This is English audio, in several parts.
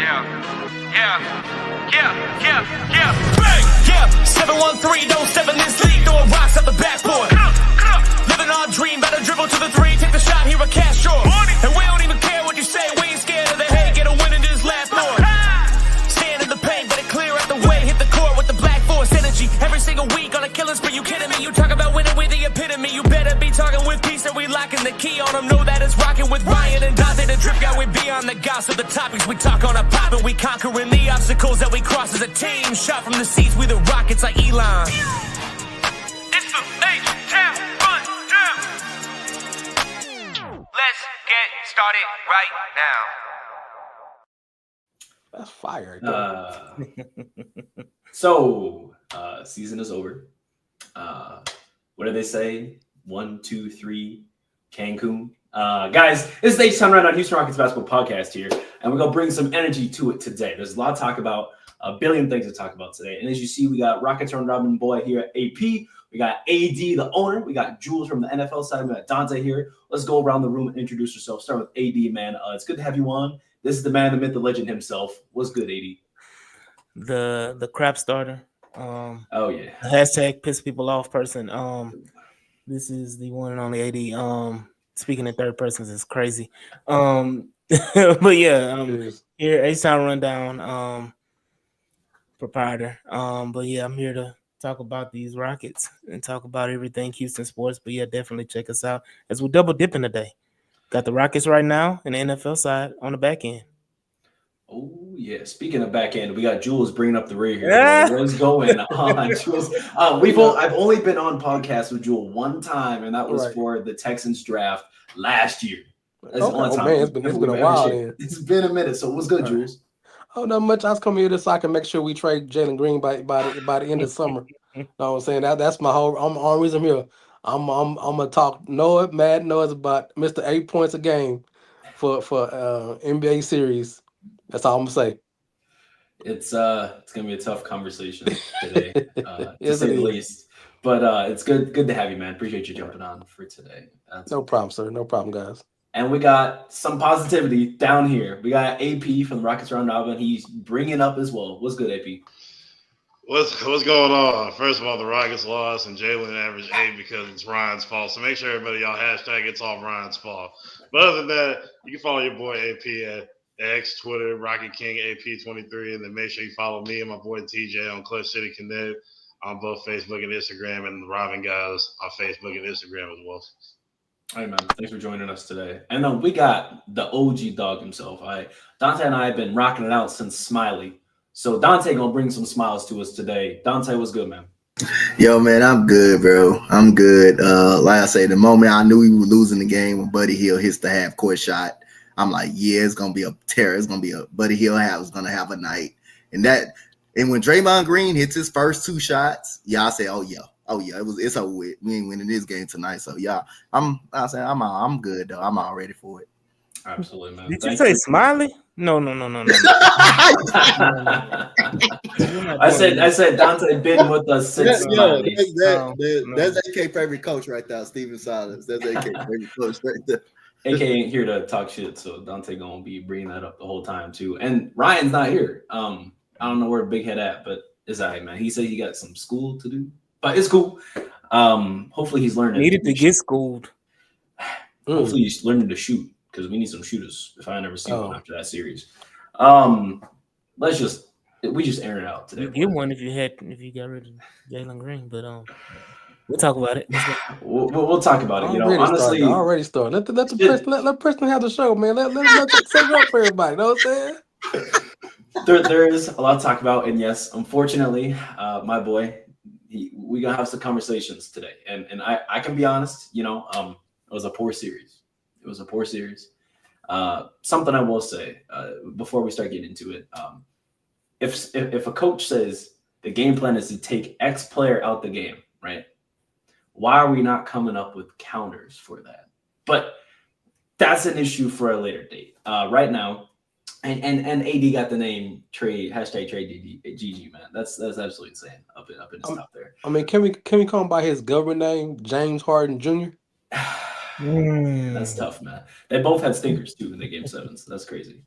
Bang! Yeah, 713, don't step in this league, throwing rocks at the backboard. Living our dream, better dribble to the three, take the shot, here a cash short. And we don't even care what you say, we ain't scared of the hate, get a win and just laugh more. Stand in the paint, better clear out the way, hit the court with the black force energy. Every single week on a killing spree, you kidding me? You talk about winning with the epitome, you better be talking with peace and we locking the key on them. Know that it's rocking with Ryan and Donte, the drip guy, we beyond the gossip, the topics we talk on a pop and we conquering the obstacles that we cross as a team. Shot from the seats, we the Rockets like Elon. It's the H-Town rundown. Let's get started right now. That's fire. So, season is over. What do they say? 1, 2, 3, Cancun. Guys, this is the H-Town Rundown, Houston Rockets basketball podcast here, and we're going to bring some energy to it today. There's a lot to talk about, a billion things to talk about today. And as you see, we got Rockets Run Robin Boy here at AP. We got AD, the owner. We got Jules from the NFL side. We got Donte here. Let's go around the room and introduce yourself. Start with AD, man. It's good to have you on. This is the man, the myth, the legend himself. What's good, AD? The crap starter. Oh yeah. Hashtag piss people off person. This is the one and only AD. Speaking in third persons is crazy. But yeah, here H-Town Rundown, proprietor. But yeah, I'm here to talk about these Rockets and talk about everything Houston sports. But yeah, definitely check us out as we're double dipping today. Got the Rockets right now and the NFL side on the back end. Oh, yeah. Speaking of back end, we got Jules bringing up the rear here. Yeah. What's going on, Jules? I've only been on podcast with Jules one time, and that was for the Texans draft last year. That's the only time. Man, it's been a while. It's been a minute. So what's good, Jules? Oh, not much. I was coming here so I can make sure we trade Jalen Green by the end of summer. You know what I'm saying? That's my whole reason I'm here. I'm gonna talk mad noise about Mr. 8 points a game for NBA series. That's all I'm gonna say. It's gonna be a tough conversation today, to say the least. But it's good to have you, man. Appreciate you jumping on for today. No problem, sir. No problem, guys. And we got some positivity down here. We got AP from the Rockets Round Robin. He's bringing up as well. What's good, AP? What's going on? First of all, the Rockets lost and Jalen averaged 8 because it's Ryan's fault. So make sure everybody y'all hashtag it's all Ryan's fault. But other than that, you can follow your boy AP at X, Twitter, Rocket King AP23, and then make sure you follow me and my boy TJ on Clutch City Connect on both Facebook and Instagram, and the Robin guys on Facebook and Instagram as well. All right, man. Thanks for joining us today. And we got the OG dog himself. Donte and I have been rocking it out since Smiley. So Donte gonna bring some smiles to us today. Donte, what's good, man? Yo, man, I'm good, bro. I'm good. Like I say, the moment I knew we were losing the game when Buddy Hield hits the half court shot, I'm like, yeah, it's gonna be a terror. It's gonna be a Buddy Hield is gonna have a night. And when Draymond Green hits his first 2 shots, I say, oh yeah, it's over with. We ain't winning this game tonight. So yeah, I'm good though. I'm all ready for it. Absolutely, man. Did you say Smiley? No. I said Donte been with us since Smiley. That's AK favorite coach right there, Steven Silas. That's AK favorite coach right there. AK ain't here to talk shit, so Donte gonna be bringing that up the whole time too. And Ryan's not here. I don't know where Big Head at, but it's all right, man. He said he got some school to do, but it's cool. Hopefully he's learning. Needed to get schooled. Hopefully he's learning to shoot because we need some shooters. If I never see one after that series, we just air it out today. You get one if you got rid of Jalen Green, but we'll talk about it. We'll talk about it. Honestly, already started. Let Preston have the show, man. Let set it up for everybody. You know what I'm saying? There is a lot to talk about, and yes, unfortunately, my boy, we gonna have some conversations today, and I can be honest. It was a poor series. Something I will say before we start getting into it, if a coach says the game plan is to take X player out the game, right? Why are we not coming up with counters for that? But that's an issue for a later date. Right now, and AD got the name trade #TradeGG, man. That's absolutely insane up in his top there. I mean, can we call him by his government name, James Harden Jr.? That's tough, man. They both had stinkers too in the game 7s. That's crazy.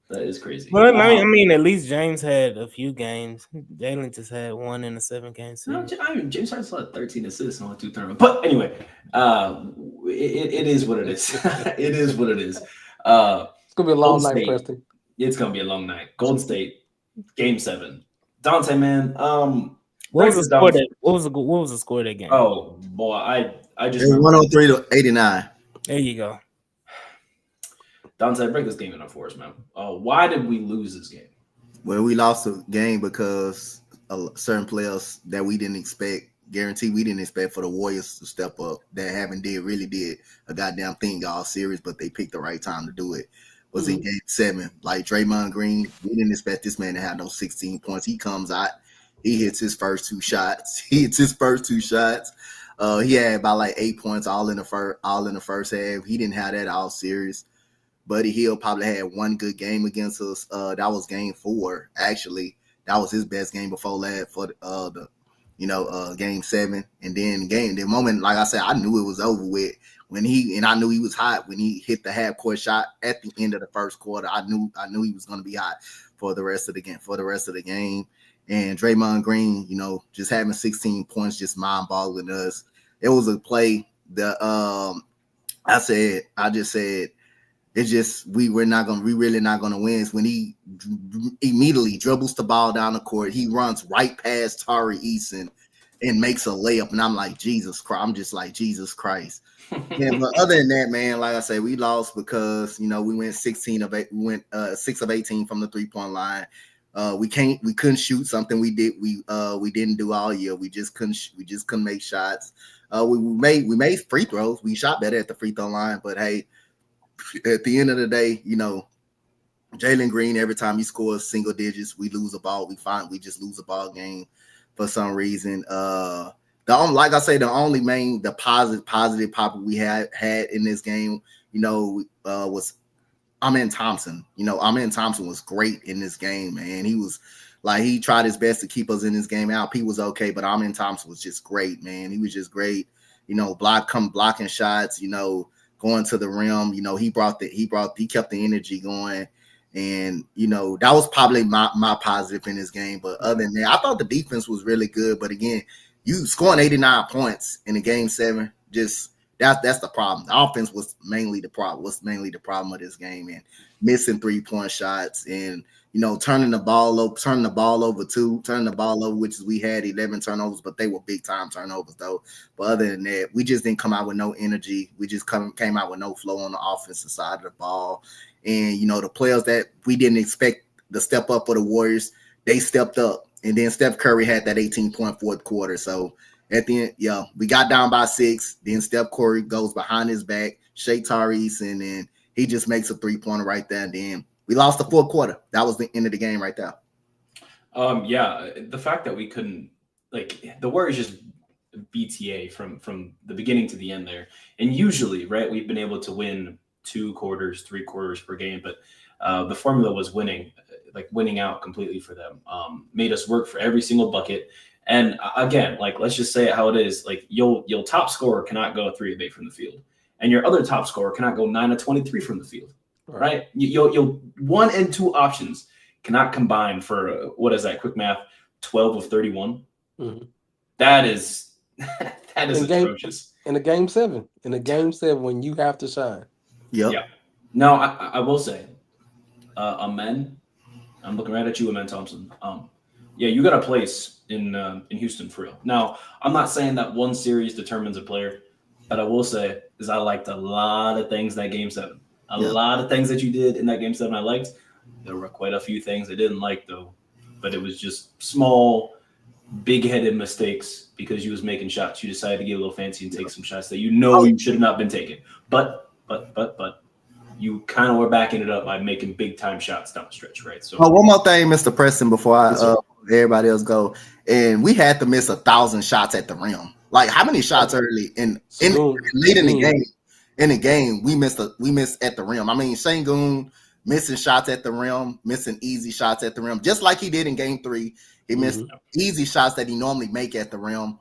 That is crazy. But I mean, at least James had a few games. Jalen just had one in a 7-game No, series. I mean, James Harden still had 13 assists and only 2 turnovers. But anyway, it is what it is. It is what it is. It's gonna be a long Golden night, State. Preston. It's gonna be a long night. Golden State, Game 7. Donte, man. What was the score? down. What was the score of that game? Oh boy, I just It's remember 103 to 89. There you go. Donte, break this game in for us, man. Why did we lose this game? Well, we lost the game because certain players that we didn't expect, guarantee we didn't expect for the Warriors to step up, that really did a goddamn thing all series, but they picked the right time to do it. Was in Game 7. Like Draymond Green, we didn't expect this man to have no 16 points. He comes out, he hits his first 2 shots. He had about like 8 points all in the first half. He didn't have that all series. Buddy Hield probably had one good game against us. That was Game 4. Actually, that was his best game before that for Game 7. And then the moment, like I said, I knew it was over with and I knew he was hot when he hit the half court shot at the end of the first quarter. I knew he was going to be hot for the rest of the game. And Draymond Green, just having 16 points, just mind-boggling us. It was a play that I just said. It's just we really not gonna win. It's when he immediately dribbles the ball down the court, he runs right past Tari Eason and makes a layup, and I'm like, Jesus Christ! I'm just like, Jesus Christ. But other than that, man, like I say, we lost because we went 6 of 18 from the 3-point line. We couldn't shoot something we didn't do all year. We just couldn't make shots. We made free throws. We shot better at the free throw line, but hey. At the end of the day, Jalen Green, every time he scores single digits, we lose a ball. We just lose a ball game for some reason. Like I say, the positive pop we had in this game, was Amen Thompson. Amen Thompson was great in this game, man. He was like, he tried his best to keep us in this game out. He was okay, but Amen Thompson was just great, man. He was just great. Blocking shots, going to the rim, he kept the energy going, and that was probably my positive in this game. But other than that, I thought the defense was really good. But again, you scoring 89 points in a Game 7, just that's the problem. The offense was mainly the problem. Of this game, and missing 3-point shots, and turning the ball over, which is we had 11 turnovers, but they were big time turnovers though. But other than that, we just didn't come out with no energy. We just came out with no flow on the offensive side of the ball. And the players that we didn't expect to step up for the Warriors, they stepped up. And then Steph Curry had that 18-point fourth quarter. So at the end, we got down by 6. Then Steph Curry goes behind his back, Shea Tyrese, and then he just makes a 3-pointer right there. And then we lost the fourth quarter. That was the end of the game right there. The fact that we couldn't, the Warriors just BTA from the beginning to the end there. And usually, right, we've been able to win 2 quarters, 3 quarters per game, but the formula was winning out completely for them. Made us work for every single bucket. And again, let's just say it how it is. Your top scorer cannot go 3 of 8 from the field, and your other top scorer cannot go 9 of 23 from the field. Right? Your 1 and 2 options cannot combine for what is that? Quick math: 12 of 31. Mm-hmm. That is atrocious. In a Game 7, when you have to shine. Yep. Yeah. Now I will say, Amen. I'm looking right at you, Amen Thompson. You got a place in Houston for real. Now I'm not saying that one series determines a player, but I will say is I liked a lot of things that Game 7. A lot of things that you did in that Game 7 I liked. There were quite a few things I didn't like, though. But it was just small, big-headed mistakes because you was making shots. You decided to get a little fancy and take some shots that you should have not been taking. But you kind of were backing it up by making big-time shots down the stretch, right? So one more thing, Mr. Preston, before everybody else go. And we had to miss 1,000 shots at the rim. How many shots early late in the game? In the game, we missed at the rim. I mean, Sengun missing shots at the rim, missing easy shots at the rim, just like he did in Game 3. He missed easy shots that he normally make at the rim.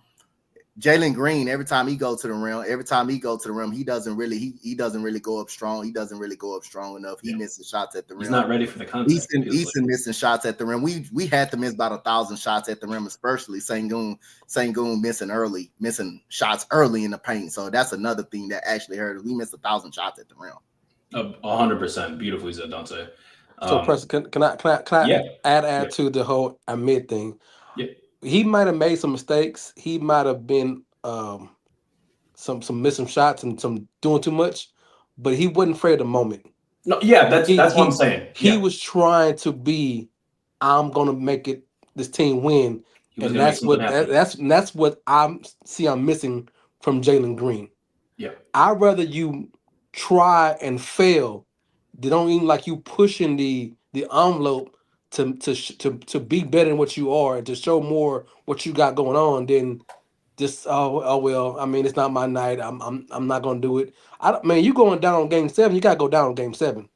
Jalen Green, every time he go to the rim, he doesn't really go up strong. He doesn't really go up strong enough. He misses shots at the rim. He's not ready for the contact. Easton missing shots at the rim. We had to miss about 1,000 shots at the rim, especially Sengun missing shots early in the paint. So that's another thing that actually hurt us. We missed 1,000 shots at the rim. 100%. Beautifully said, Donte. So, Preston, can I add to the whole Ahmed thing? Yeah. He might have made some mistakes. He might have been some missing shots and some doing too much, but he wasn't afraid of the moment. No, yeah, that's what I'm saying. He was trying to be, I'm gonna make this team win, and that's what I'm missing from Jalen Green. Yeah, I'd rather you try and fail. They don't even like you pushing the envelope to be better than what you are and to show more what you got going on than just oh well. I mean, it's not my night. I'm not gonna do it. You going down on game 7? You gotta go down on game 7.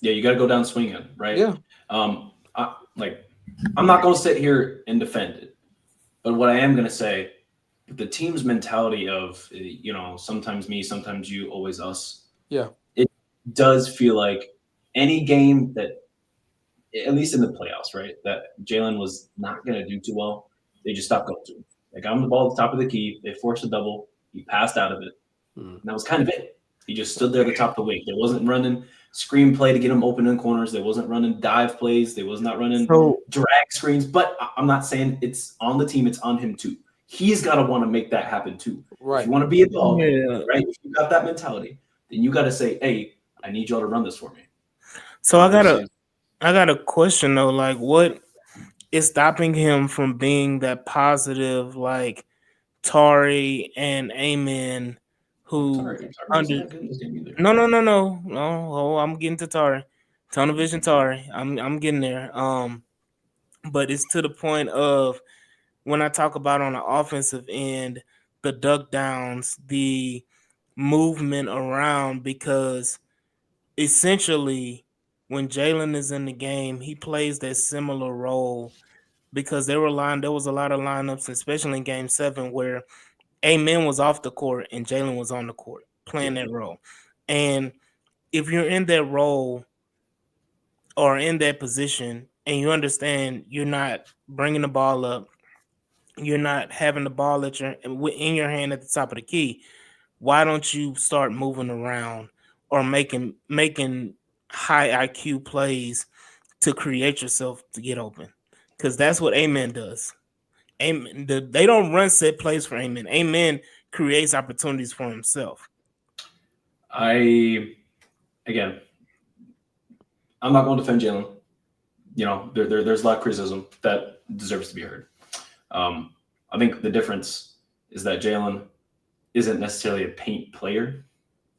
Yeah, you gotta go down swinging, right? Yeah. I'm not gonna sit here and defend it, but what I am gonna say, the team's mentality of sometimes me, sometimes you, always us. Yeah. It does feel like any game that, at least in the playoffs, right, that Jalen was not going to do too well, they just stopped going to him. They got him the ball at the top of the key. They forced a double. He passed out of it. And that was kind of it. He just stood there at the top of the wing. There wasn't running screen play to get him open in corners. There wasn't running dive plays. There was not running drag screens. But I'm not saying it's on the team. It's on him, too. He's got to want to make that happen, too. Right. If you want to be a dog, right, if you got that mentality, then you got to say, hey, I need y'all to run this for me. So I got a question though. Like, what is stopping him from being that positive, like Tari and Amen, who No. Oh, I'm getting to Tari, Tunnel Vision Tari. I'm getting there. But it's to the point of when I talk about on the offensive end, the duck downs, the movement around, because essentially when Jalen is in the game, he plays that similar role, because there was a lot of lineups, especially in game 7, where Amen was off the court and Jalen was on the court playing that role. And if you're in that role or in that position and you understand you're not bringing the ball up, you're not having the ball in your hand at the top of the key, why don't you start moving around or making high IQ plays to create yourself to get open? Because that's what Amen does. They don't run set plays for Amen. Amen creates opportunities for himself. I'm not going to defend Jalen. There's a lot of criticism that deserves to be heard. I think the difference is that Jalen isn't necessarily a paint player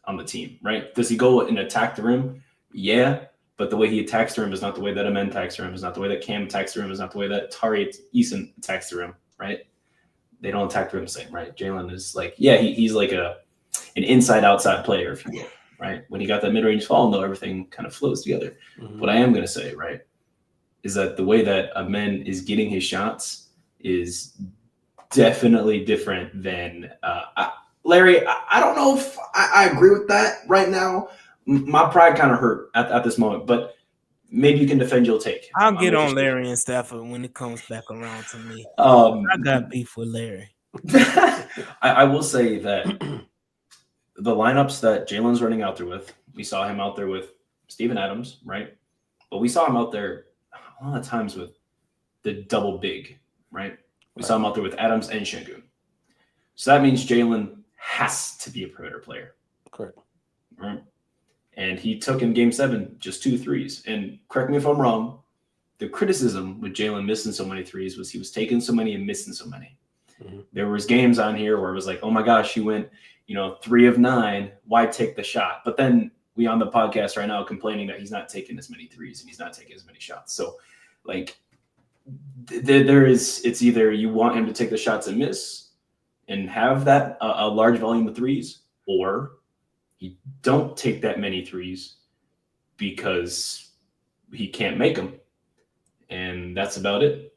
on the team, right? Does he go and attack the rim? Yeah, but the way he attacks the rim is not the way that Amen attacks the rim, is not the way that Cam attacks the rim, is not the way that Tari Eason attacks the rim, right? They don't attack the rim the same, right? Jalen is like, he's like an inside-outside player, if you will, right? When he got that mid-range fall, though, everything kind of flows together. Mm-hmm. What I am going to say, right, is that the way that Amen is getting his shots is definitely different than Larry. I don't know if I agree with that right now. My pride kind of hurt at this moment, but maybe you can defend your take. I'll get on Larry and Stafford when it comes back around to me. I got beef with Larry. I will say that the lineups that Jalen's running out there with, we saw him out there with Steven Adams, right? But we saw him out there a lot of times with the double big, right? We saw him out there with Adams and Sengun. So that means Jalen has to be a perimeter player. Correct. Right? And he took in game 7 just 2 threes. And correct me if I'm wrong, the criticism with Jalen missing so many threes was he was taking so many and missing so many. Mm-hmm. There was games on here where it was like, oh my gosh, he went, 3 of 9. Why take the shot? But then we on the podcast right now complaining that he's not taking as many threes and he's not taking as many shots. So like it's either you want him to take the shots and miss and have that a large volume of threes, or you don't take that many threes because he can't make them. And that's about it.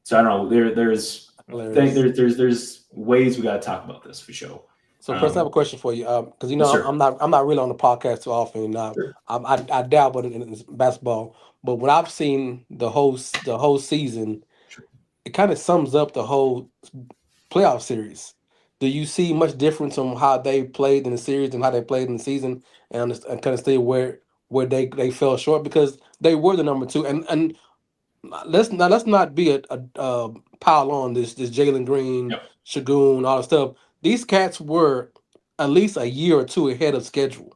So I don't know. think there's ways we got to talk about this for sure. So, Preston, I have a question for you. Because Yes, sir. I'm not really on the podcast too often. Sure. I dabble in basketball, but when I've seen the whole season, it kind of sums up the whole playoff series. Do you see much difference on how they played in the series and how they played in the season, and kind of see where they fell short because they were the number two, and let's not be a pile on this Jalen Green, Yep. Shagun, all the stuff. These cats were at least a year or two ahead of schedule.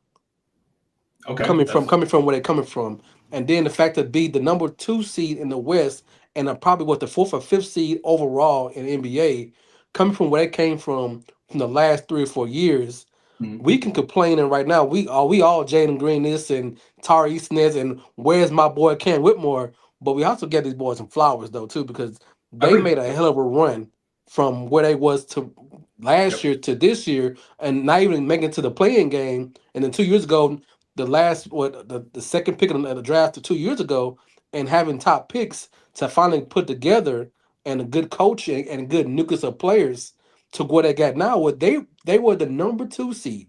Okay. Coming from where they're coming from, and then the fact to be the number 2 seed in the West and probably what the 4th or 5th seed overall in the NBA, coming from where they came from the last 3 or 4 years. We can complain, and right now we all Jalen Green this and Tari Easton and where's my boy Cam Whitmore, but we also get these boys some flowers though too because they Agreed. made a hell of a run from where they was to last year to this year, and not even making it to the playing game. And then 2 years ago, the second pick of the draft 2 years ago, and having top picks to finally put together and a good coaching and a good nucleus of players to what they got now. What they were the number 2 seed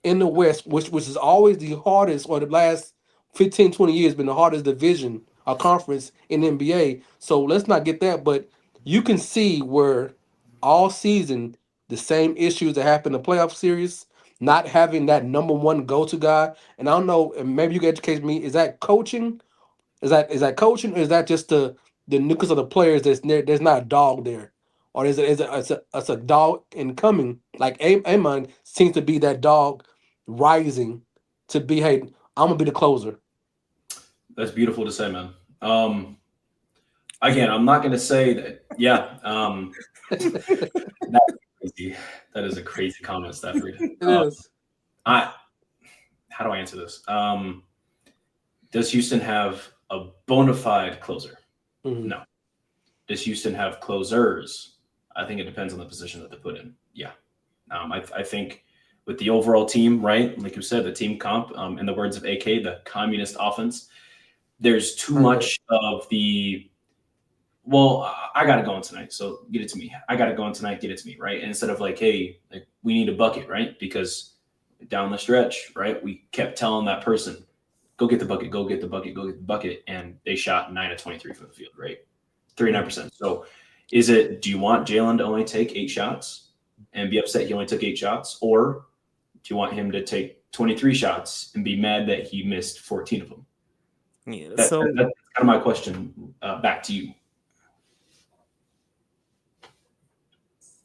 in the West, which is always the hardest, or the last 15, 20 years been the hardest division or conference in the NBA. So let's not get that, but you can see where all season the same issues that happen in the playoff series, not having that number 1 go-to guy. And I don't know, and maybe you can educate me, is that coaching? Is that coaching, or is that just the nucleus of the players there's not a dog there? Or is it's a dog incoming, like Amon seems to be that dog rising to be, hey, I'm gonna be the closer. That's beautiful to say, man. Again, I'm not gonna say that. Yeah, that's crazy. That is a crazy comment, Stafford. It is. How do I answer this? Does Houston have a bona fide closer? Mhm. No. Does Houston have closers? I think it depends on the position that they put in. Yeah. I think with the overall team, right, like you said, the team comp, in the words of AK, the communist offense, there's too much of the, well, I got to go in tonight, so get it to me. I got to go in tonight, get it to me, right? And instead of like, hey, like, we need a bucket, right? Because down the stretch, right, we kept telling that person, go get the bucket, go get the bucket, go get the bucket, and they shot 9 of 23 from the field, right? 39%. So do you want Jalen to only take 8 shots and be upset he only took 8 shots? Or do you want him to take 23 shots and be mad that he missed 14 of them? Yeah, that's kind of my question back to you.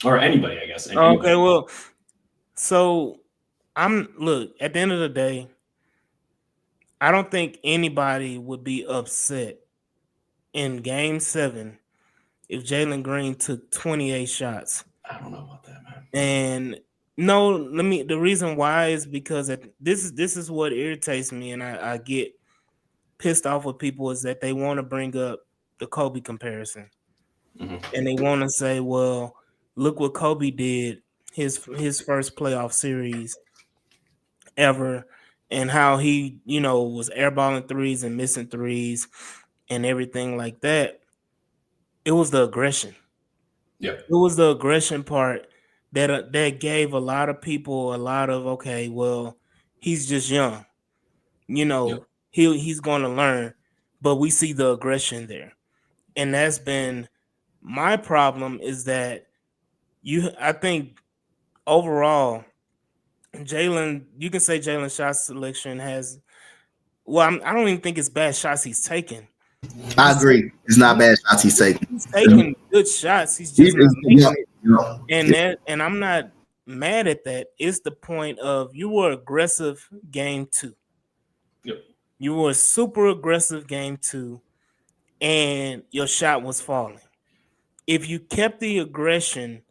Or anybody, I guess. Anybody. Okay, well, so look, at the end of the day, I don't think anybody would be upset in Game 7 if Jalen Green took 28 shots. I don't know about that, man. And no, the reason why is because this is what irritates me, and I get pissed off with people, is that they want to bring up the Kobe comparison. And they want to say, well, look what Kobe did his first playoff series ever, and how he, was airballing threes and missing threes and everything like that. It was the aggression. Yeah. It was the aggression part that gave a lot of people a lot of, okay, well, he's just young. He's going to learn, but we see the aggression there. And that's been my problem, is that I think overall, Jalen, you can say Jalen's shot selection has, I don't even think it's bad shots he's taking. I agree. It's not bad shots he's taking. He's taking good shots. He's just not making it. And I'm not mad at that. It's the point of, you were aggressive Game 2. Yep. You were super aggressive Game 2, and your shot was falling. If you kept the aggression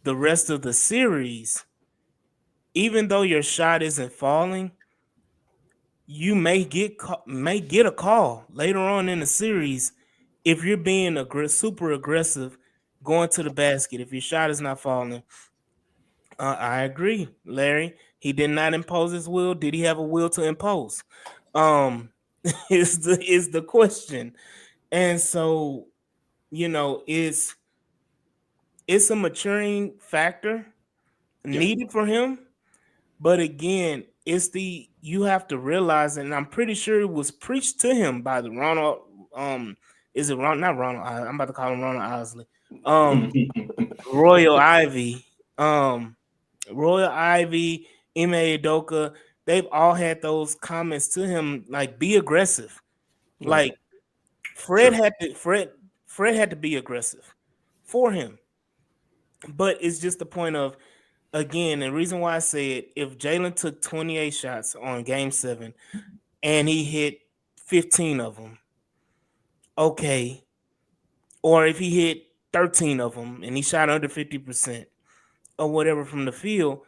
the rest of the series, even though your shot isn't falling, you may get a call later on in the series if you're being super aggressive going to the basket. If your shot is not falling, I agree, Larry. He did not impose his will. Did he have a will to impose? Is the question. And so, it's a maturing factor needed for him. But again, it's you have to realize, and I'm pretty sure it was preached to him by the Ronald. Is it Ron? Not Ronald. I'm about to call him Ronald Isley. Royal Ivy. Royal Ivy, Ime Udoka. They've all had those comments to him, like be aggressive. Right. Like Fred had to be aggressive for him. But it's just the point of, again, the reason why I said if Jalen took 28 shots on game 7 and he hit 15 of them, okay. Or if he hit 13 of them and he shot under 50% or whatever from the field,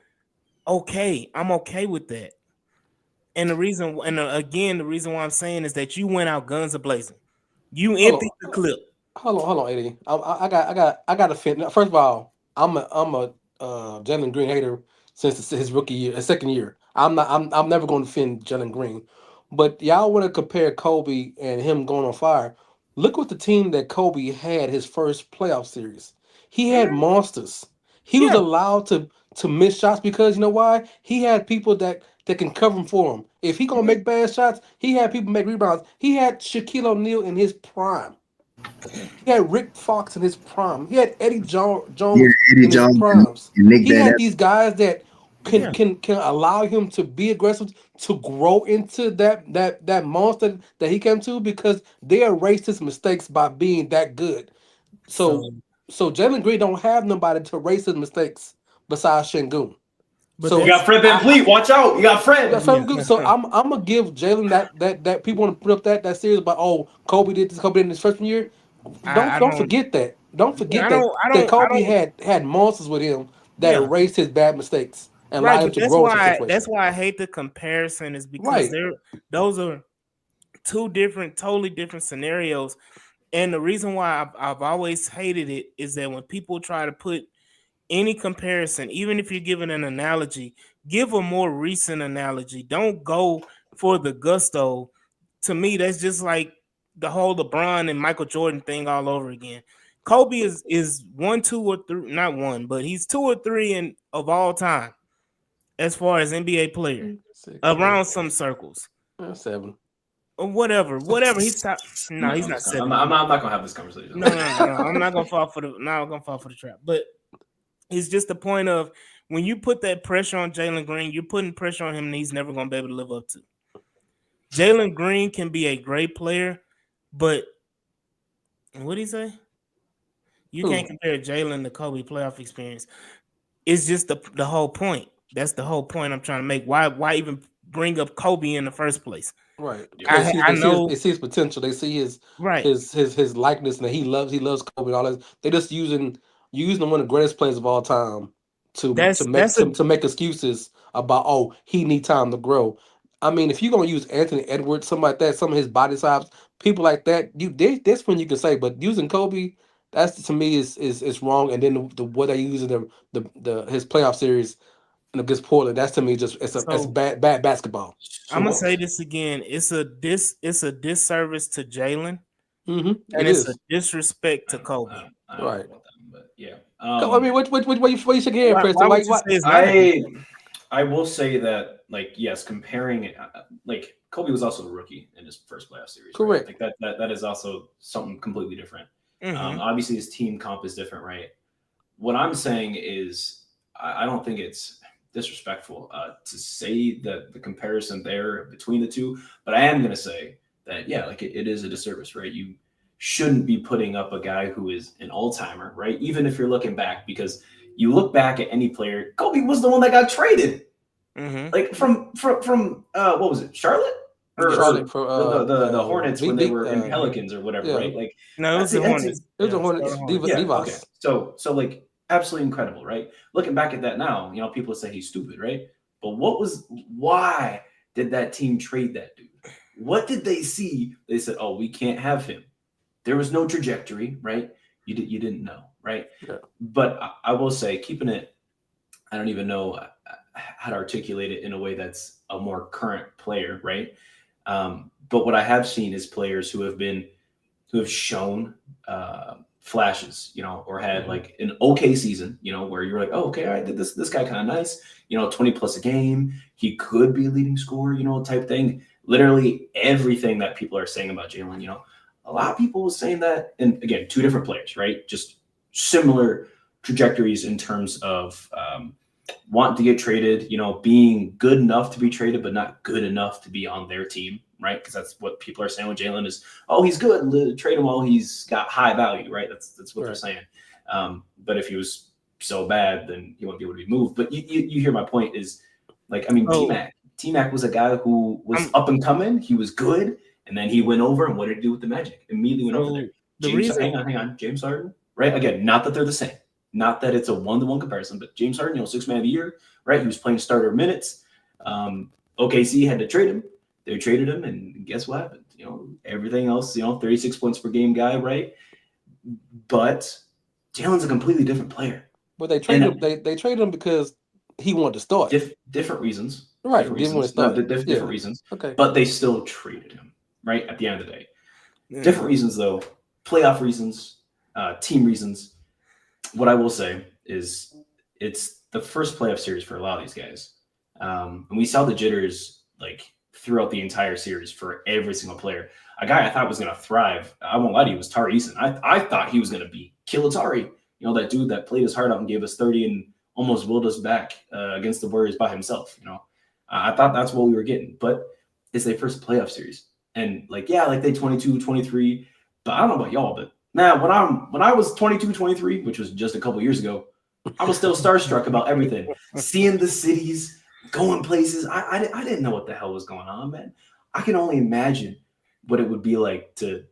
okay, I'm okay with that. And the reason, again, the reason why I'm saying is that you went out guns a-blazing. You emptied the clip. Hold on, Eddie. I got to fit. First of all, I'm a Jalen Green hater since his rookie year, his second year. I'm never going to defend Jalen Green, but y'all want to compare Kobe and him going on fire. Look what the team that Kobe had his first playoff series. He had monsters. He was Yeah. allowed to miss shots because you know why? He had people that can cover him for him. If he gonna make bad shots, he had people make rebounds. He had Shaquille O'Neal in his prime. He had Rick Fox in his prime. He had Eddie Jones Eddie in his Jones primes. and Nick He Van had these guys that Yeah. can allow him to be aggressive, to grow into that monster that he came to because they erased his mistakes by being that good. So Jalen Green don't have nobody to erase his mistakes besides Şengün. But So You got Fred Van Fleet. Watch out. You got Fred. yeah, so, so I'm gonna give Jalen that people want to put up that series about Kobe did this, Kobe did in his freshman year. I Don't don't. forget that. Don't forget I that don't. I that don't. I Kobe don't. had monsters with him that Yeah. erased his bad mistakes and Right, allowed him but to that's grow into why situations. I hate the comparison is because Right. those are two totally different scenarios. And the reason why I've always hated it is that when people try to put any comparison, even if you're giving an analogy, give a more recent analogy. Don't go for the gusto. To me, that's just like the whole LeBron and Michael Jordan thing all over again. Kobe is 1, 2, or 3, not one, but he's 2 or 3 of all time as far as NBA player 6, around some circles 7. or whatever. He's top. No, he's not 7. I'm not gonna have this conversation. No. I'm not gonna fall for the trap. But it's just the point of when you put that pressure on Jalen Green, you're putting pressure on him, and he's never gonna be able to live up to. Jalen Green can be a great player, but what did he say? You can't compare Jalen to Kobe playoff experience. It's just the whole point. That's the whole point I'm trying to make. Why even bring up Kobe in the first place? Right. I know. They see his potential. They see his Right. his likeness and that he loves Kobe and all that. They just using one of the greatest players of all time to make excuses about he need time to grow. I mean, if you're gonna use Anthony Edwards, something like that, some of his body types, people like that, that's when you can say. But using Kobe, that's to me is wrong. And then the what they using the his playoff series against Portland, that's to me just it's bad basketball. I'm gonna say this again. It's a disservice to Jalen, and it's a disrespect to Kobe. I don't know about that, but yeah. I mean, what you should hear, Preston? Why would you say it's not? I will say that, like, yes, comparing it, like Kobe was also a rookie in his first playoff series. Correct. Right? Like that is also something completely different. Mhm. Obviously, his team comp is different, right? What I'm saying is, I don't think it's disrespectful to say that the comparison there between the two, but I am going to say that, yeah, like it is a disservice, right? You shouldn't be putting up a guy who is an all-timer, right? Even if you're looking back, because you look back at any player, Kobe was the one that got traded. Mm-hmm. Like from what was it, Charlotte? Charlotte for the Hornets when they were in Pelicans or whatever, right? Like no, it was the Hornets. It was the Hornets. Okay. So like absolutely incredible, right? Looking back at that now, you know, people say he's stupid, right? But why did that team trade that dude? What did they see? They said, oh, we can't have him. There was no trajectory, right? You didn't know, right? Yeah. But I will say, keeping it, I don't even know how to articulate it in a way that's a more current player, right? But what I have seen is players who have been who have shown flashes, or had like an okay season, where you're like, oh, okay, all right, this guy kind of nice, 20 plus a game. He could be a leading scorer, type thing. Literally everything that people are saying about Jalen, a lot of people were saying that, and again, two different players, right? Just similar trajectories in terms of wanting to get traded, being good enough to be traded, but not good enough to be on their team, right? Because that's what people are saying with Jalen is, oh, he's good, trade him while he's got high value, right? That's what they're saying. But if he was so bad, then he wouldn't be able to be moved. But you hear my point is, like, I mean, T-Mac was a guy who was up and coming. He was good. And then he went over, and what did he do with the Magic? Immediately went over there. Hang on. James Harden, right? Again, not that they're the same. Not that it's a one-to-one comparison, but James Harden, 6 man of the year, right? He was playing starter minutes. OKC had to trade him. They traded him, and guess what happened? Everything else, 36 points per game guy, right? But Jalen's a completely different player. But they traded him. They traded him because he wanted to start. Different reasons. Right. Different reasons. Okay. But they still traded him, right? At the end of the day. Yeah. Different reasons, though. Playoff reasons, team reasons. What I will say is it's the first playoff series for a lot of these guys. And we saw the jitters like throughout the entire series for every single player. A guy I thought was going to thrive, I won't lie to you, was Tari Eason. I thought he was going to be Kill-Atari. That dude that played his heart out and gave us 30 and almost willed us back against the Warriors by himself. I thought that's what we were getting. But it's their first playoff series. And they 22, 23. But I don't know about y'all, but man, when I was 22, 23, which was just a couple years ago, I was still starstruck about everything. Seeing the cities, going places. I didn't know what the hell was going on, man. I can only imagine what it would be like to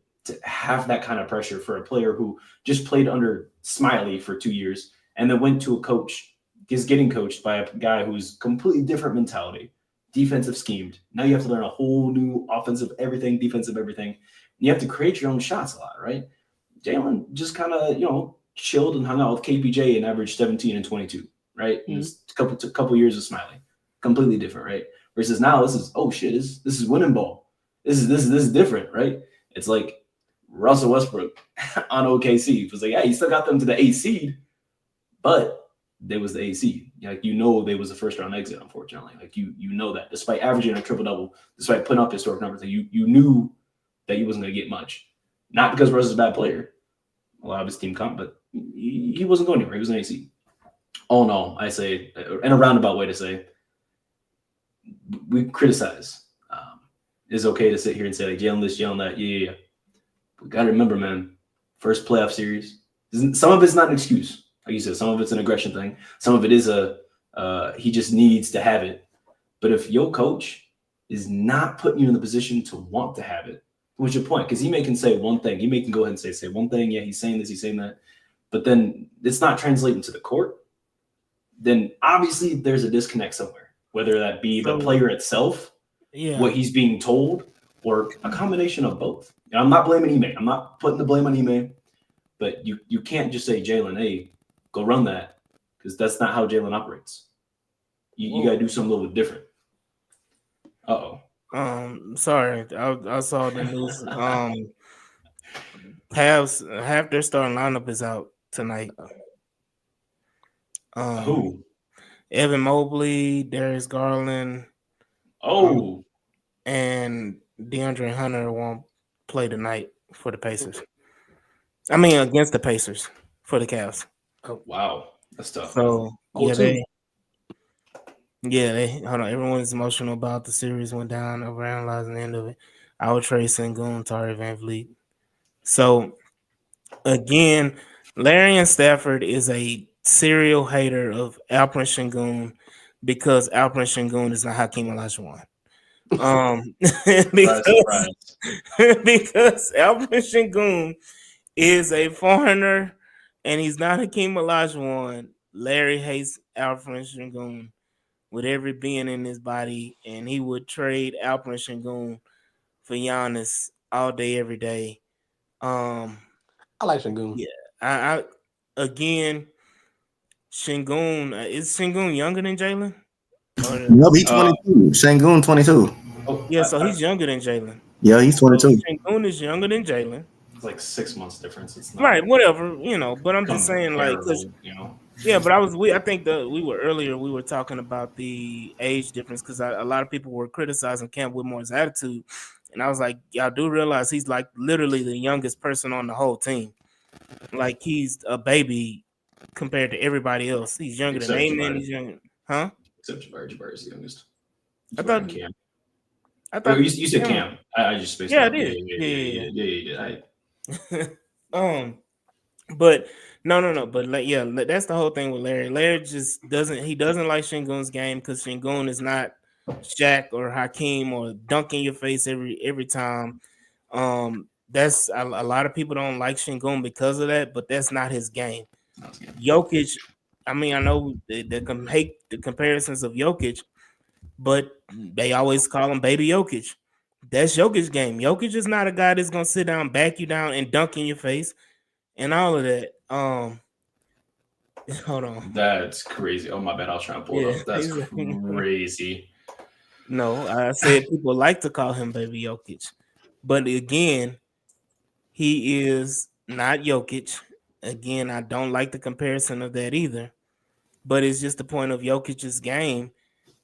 have that kind of pressure for a player who just played under Smiley for 2 years and then went to a coach, is getting coached by a guy who's completely different mentality, defensive schemed. Now you have to learn a whole new offensive everything, defensive everything. You have to create your own shots a lot, right? Jalen just kind of, chilled and hung out with KPJ and averaged 17 and 22, right? Mm-hmm. Just a couple years of Smiley. Completely different, right? Versus now, this is, oh shit, this is winning ball. This is different, right? It's like Russell Westbrook on OKC. It was like, yeah, he still got them to the 8th seed, but they was the 8th seed. They was a first round exit, unfortunately. You know that. Despite averaging a triple-double, despite putting up historic numbers, you knew that he wasn't going to get much. Not because Russ is a bad player. A lot of his team comp, but he wasn't going anywhere. He was an AC. All in all, I say, in a roundabout way to say, we criticize. It's okay to sit here and say, like, Jalen this, Jalen that. Yeah. We got to remember, man, first playoff series. Some of it's not an excuse. Like you said, some of it's an aggression thing. Some of it is he just needs to have it. But if your coach is not putting you in the position to want to have it, what's your point? Because he can say one thing. He can go ahead and say one thing. Yeah, he's saying this, he's saying that. But then it's not translating to the court. Then obviously there's a disconnect somewhere, whether that be the player itself, what he's being told, or a combination of both. And I'm not blaming Ime. I'm not putting the blame on Ime. But you can't just say, Jalen, hey, go run that, because that's not how Jalen operates. You got to do something a little bit different. Uh-oh. Sorry, I saw the news. Half their starting lineup is out tonight. Who? Evan Mobley, Darius Garland. And DeAndre Hunter won't play tonight for the Pacers. I mean, against the Pacers for the Cavs. Oh, wow. That's tough. So, they hold on. Everyone's emotional about the series went down, overanalyzing the end of it. I would trade Sengun, Tari Van Vliet. So, again, Larry and Stafford is a serial hater of Alperen Sengun because Alperen Sengun is not Hakeem Olajuwon. Because Alperen Sengun is a foreigner and he's not Hakeem Olajuwon. Larry hates Alperen Sengun with every being in his body, and he would trade Alperen Sengun for Giannis all day, every day. I like Sengun. Yeah, I again, Sengun is Sengun younger than Jalen? No, he's 22. Sengun 22. Yeah, so he's younger than Jalen. Yeah, he's 22. Sengun is younger than Jalen. It's like 6 months difference. It's not Right, whatever, but I'm just saying, like, 'cause comparable, yeah, but I think that we were talking about the age difference because a lot of people were criticizing Cam Whitmore's attitude, and I was like, y'all do realize he's like literally the youngest person on the whole team. Like he's a baby compared to everybody else. He's younger than Except Amen. Jabari. He's younger, huh? Except Jabari's the youngest. I thought Cam. I thought you said Cam. I just spaced Yeah, I out. did. Yeah. But no. But that's the whole thing with Larry. Larry just doesn't like Şengün's game because Şengün is not Shaq or Hakeem or dunk in your face every time. That's a lot of people don't like Şengün because of that, but that's not his game. Jokic, I mean, I know they can hate the comparisons of Jokic, but they always call him Baby Jokic. That's Jokic's game. Jokic is not a guy that's gonna sit down, back you down, and dunk in your face, and all of that. Hold on. That's crazy. Oh my bad. I was trying to pull it up. That's crazy. No, I said people like to call him Baby Jokic, but again, he is not Jokic. Again, I don't like the comparison of that either. But it's just the point of Jokic's game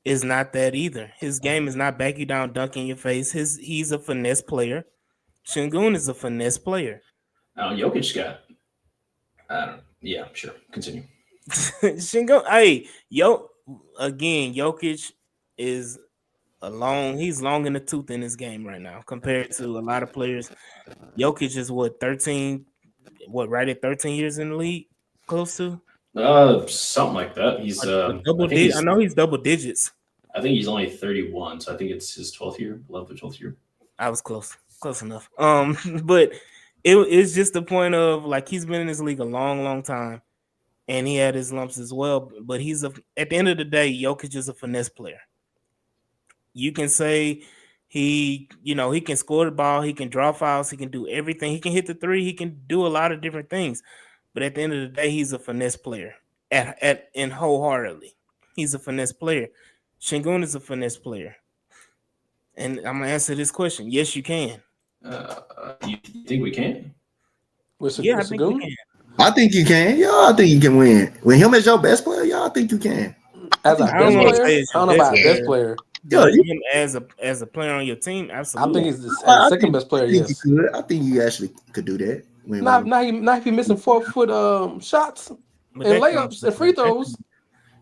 is not that either. His game is not back you down, dunk in your face. He's a finesse player. Şengün is a finesse player. Jokic got. Yeah, sure. Continue. Şengün, Jokic is he's long in the tooth in his game right now compared to a lot of players. Jokic is right at 13 years in the league, close to? Something like that. He's double digits. I know he's double digits. I think he's only 31, so I think it's his 12th year. 11th or 12th year. I was close enough. But it's just the point of like he's been in this league a long, long time, and he had his lumps as well. But at the end of the day, Jokic is a finesse player. You can say he can score the ball, he can draw fouls, he can do everything, he can hit the three, he can do a lot of different things. But at the end of the day, he's a finesse player. And wholeheartedly, he's a finesse player. Şengün is a finesse player. And I'm gonna answer this question. Yes, you can. You think we can? I think we can. I think you can. Yeah, I think you can win. With him as your best player, yeah, I think you can. As a best player? I don't know about best player. Yeah, him as a player on your team, absolutely. I think he's the second best player. Yes, I think you actually could do that. Not if you're missing 4-foot shots and layups and free throws.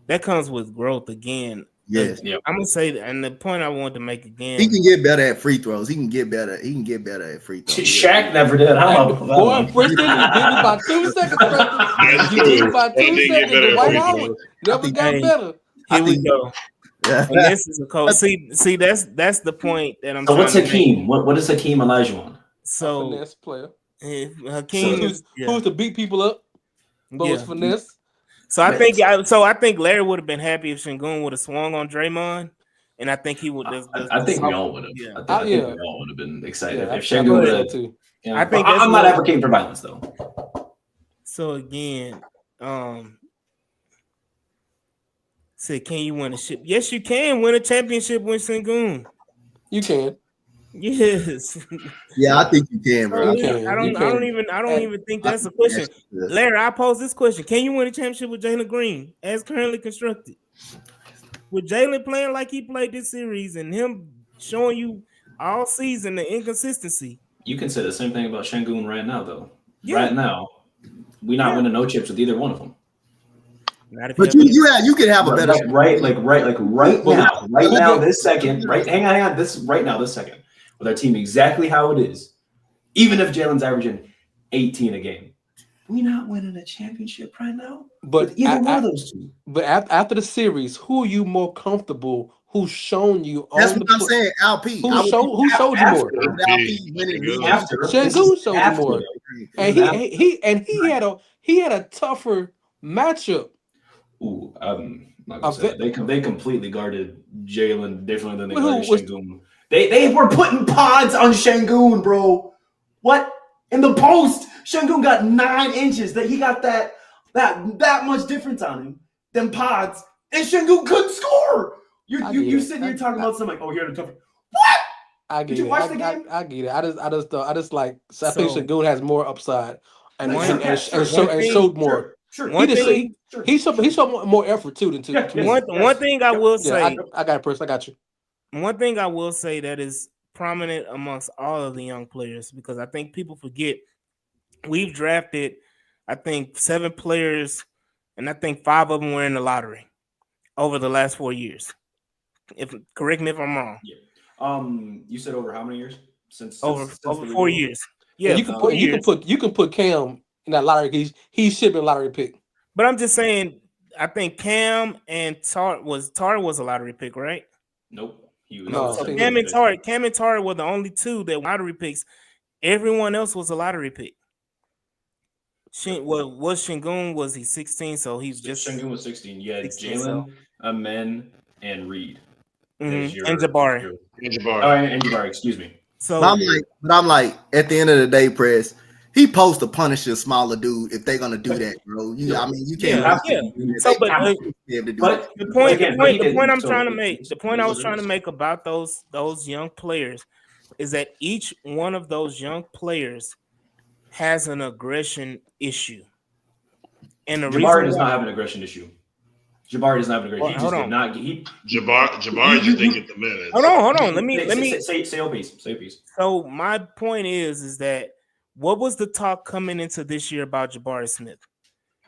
That comes with growth again. Yes, I'm gonna say that, and the point I want to make again, he can get better at free throws. He can get better at free throws. Shaq never did. Boy, Preston, you did it by 2 seconds. Preston. You did it by 2 seconds. The White Howard never got better. Here we go. Yeah. And this is a coach. See, that's the point that I'm. So what's Hakeem? What is Hakeem Olajuwon? So finesse player. Hakeem who's to beat people up, but was finesse. So I think Larry would have been happy if Şengün would have swung on Draymond, and I think he would. I think we all would have. Yeah. I think we all would have been excited if Şengün would have. Too. I think I'm not advocating for violence though. So again, say, can you win a ship? Yes, you can win a championship with Şengün. You can. Yes. Yeah, I think you can, bro. I don't even think that's a question. Larry, I pose this question: can you win a championship with Jalen Green as currently constructed? With Jalen playing like he played this series and him showing you all season the inconsistency. You can say the same thing about Şengün right now, though. Yeah. Right now, we're not winning no chips with either one of them. But you could have a better right now, this second. Hang on, this second. With our team exactly how it is, even if Jalen's averaging 18 a game, we're not winning a championship right now. But either one of those two. But after the series, who are you more comfortable? Who's shown you? That's what I'm saying. LP. Who showed you more? Şengün showed you more, and he had a tougher matchup. Ooh, like I said, they completely guarded Jalen differently than they guarded Şengün. They were putting pods on Şengün, bro. What? In the post, Şengün got 9 inches. That he got that much difference on him than pods, and Şengün couldn't score. You're sitting here talking about something like, oh, you're the tougher. What? I Did get you it. watch the game? I get it. I just like. I think So Şengün has more upside, and Like, one- sure, yeah, sure. showed more. Sure. He One just thing- he showed more effort too than Yeah, to me. yes. one thing I will Yeah, say, I got it, Preston. I got you. one thing I will say that is prominent amongst all of the young players, because I think people forget we've drafted, I think 7 players, and I think 5 of them were in the lottery over the last 4 years. If correct me if I'm wrong. You said over how many years? Since Over the 4 league? years. Yeah, you can for 4 years. put Cam in that lottery. He should be a lottery pick. But I'm just saying, I think Cam and Tar was a lottery pick, right? Nope. He was No, So I think Cam and Tar were the only 2 that were lottery picks. Everyone else was a lottery pick. Was Şengün, was he 16? So he's just Şengün was 16. You had 16, Jalen, Amen, and Reed. and Jabari. And Jabari. Oh, and Jabari, excuse me. So But I'm like, at the end of the day, Press, he supposed to punish a smaller dude if they're gonna do that, bro. You can't. So, but But the point I was so trying to make about those young players is that each one of those young players has an aggression issue. And the Jabari reason does why, not have an aggression issue. Jabari does not have an aggression. He Hold just on. did not get Jabari just didn't get the minutes. hold on. Let me say your piece. Say your piece. So my point is that what was the talk coming into this year about Jabari Smith?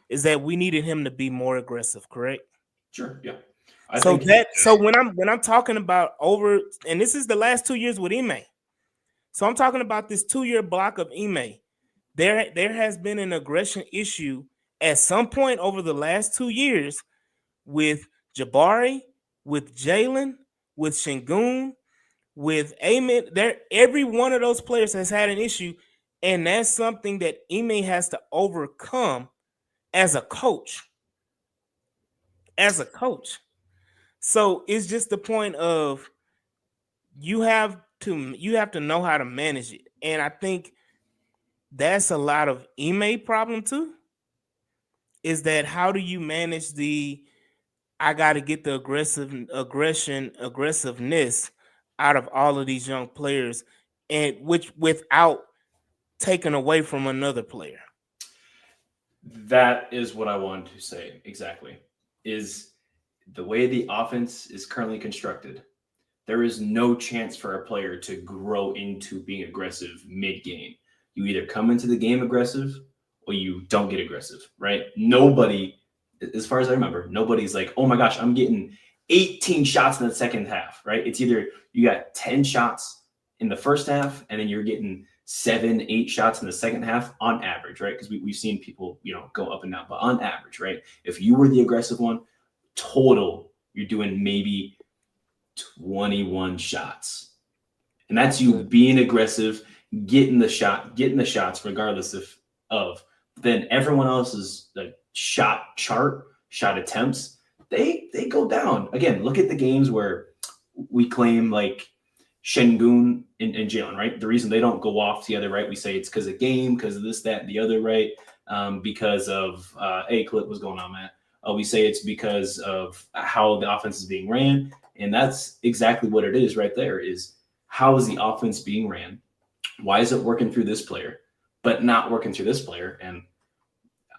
Is that we needed him to be more aggressive, correct? Sure, yeah. So when I'm talking about over, and this is the last 2 years with Ime. So I'm talking about this 2-year block of Ime. There has been an aggression issue at some point over the last 2 years with Jabari, with Jalen, with Şengün, with Amen. Every one of those players has had an issue, and that's something that Ime has to overcome as a coach. So it's just the point of you have to know how to manage it. And I think that's a lot of Ime problem too. Is that how do you manage I got to get the aggressiveness out of all of these young players, and which without taking away from another player. That is what I wanted to say exactly. Is the way the offense is currently constructed, there is no chance for a player to grow into being aggressive mid-game. You either come into the game aggressive or you don't get aggressive, right? Nobody, as far as I remember, nobody's like, oh my gosh, I'm getting 18 shots in the second half, right? It's either you got 10 shots in the first half and then you're getting 7-8 shots in the second half on average, right? Because we've seen people, go up and down, but on average, right? If you were the aggressive one, total, you're doing maybe 21 shots. And that's you being aggressive, getting the shots regardless of then everyone else's shot attempts, they go down. Again, look at the games where we claim like Şengün and Jalen, right? The reason they don't go off together, right? We say it's because of game, because of this, that, and the other, right? Because of Clip, what's going on, Matt? We say it's because of how the offense is being ran. And that's exactly what it is right there, is how is the offense being ran? Why is it working through this player, but not working through this player? And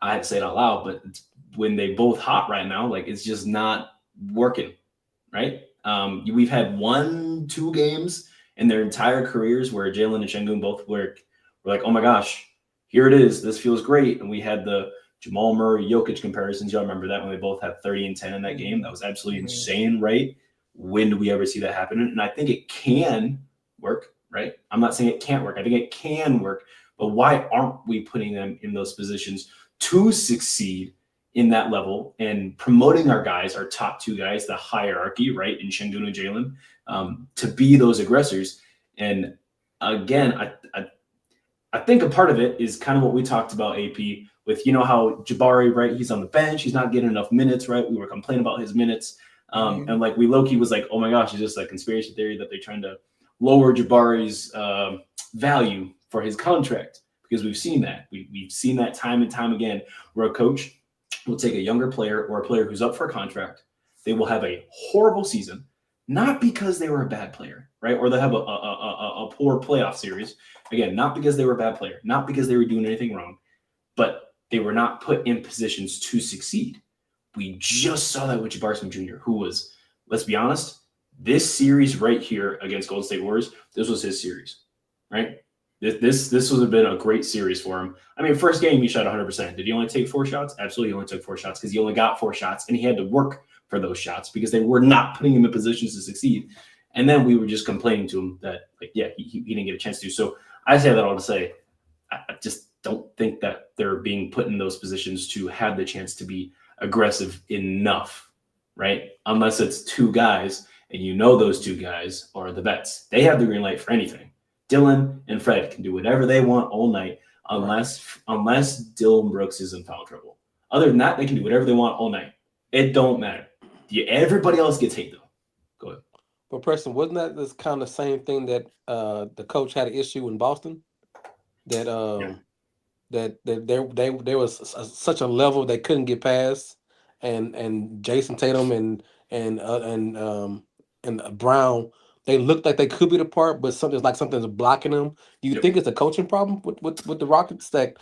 I had to say it out loud, but when they both hot right now, like it's just not working, right? We've had 1-2 games in their entire careers where Jalen and Şengün both were like, oh my gosh, here it is. This feels great. And we had the Jamal Murray Jokic comparisons. Y'all remember that when they both had 30 and 10 in that game? That was absolutely insane, right? When do we ever see that happen? And I think it can work, right? I'm not saying it can't work. I think it can work. But why aren't we putting them in those positions to succeed in that level and promoting our guys, our top 2 guys, the hierarchy, right, in Şengün and Jalen, to be those aggressors? And again, I think a part of it is kind of what we talked about, AP, with, how Jabari, right, he's on the bench, he's not getting enough minutes, right? We were complaining about his minutes. And like we low-key was like, oh my gosh, it's just a conspiracy theory that they're trying to lower Jabari's value for his contract, because we've seen that. We've seen that time and time again, where a coach will take a younger player or a player who's up for a contract. They will have a horrible season, not because they were a bad player, right? Or they have a poor playoff series. Again, not because they were a bad player, not because they were doing anything wrong, but they were not put in positions to succeed. We just saw that with Jabari Smith Jr., who was, let's be honest, this series right here against Golden State Warriors, this was his series, right? This would have been a great series for him. I mean, first game, he shot 100%. Did he only take 4 shots? Absolutely, he only took 4 shots because he only got 4 shots, and he had to work for those shots because they were not putting him in positions to succeed. And then we were just complaining to him that, like, yeah, he didn't get a chance to. So I say that all to say, I just don't think that they're being put in those positions to have the chance to be aggressive enough, right? Unless it's 2 guys, and you know those 2 guys are the vets. They have the green light for anything. Dylan and Fred can do whatever they want all night, unless Dylan Brooks is in foul trouble. Other than that, they can do whatever they want all night. It don't matter. Everybody else gets hate though. Go ahead. But Preston, wasn't that this kind of same thing that the coach had an issue in Boston? That that there was such a level they couldn't get past, and Jason Tatum and Brown, they looked like they could be the part, but something's blocking them. Do you think it's a coaching problem with the Rockets that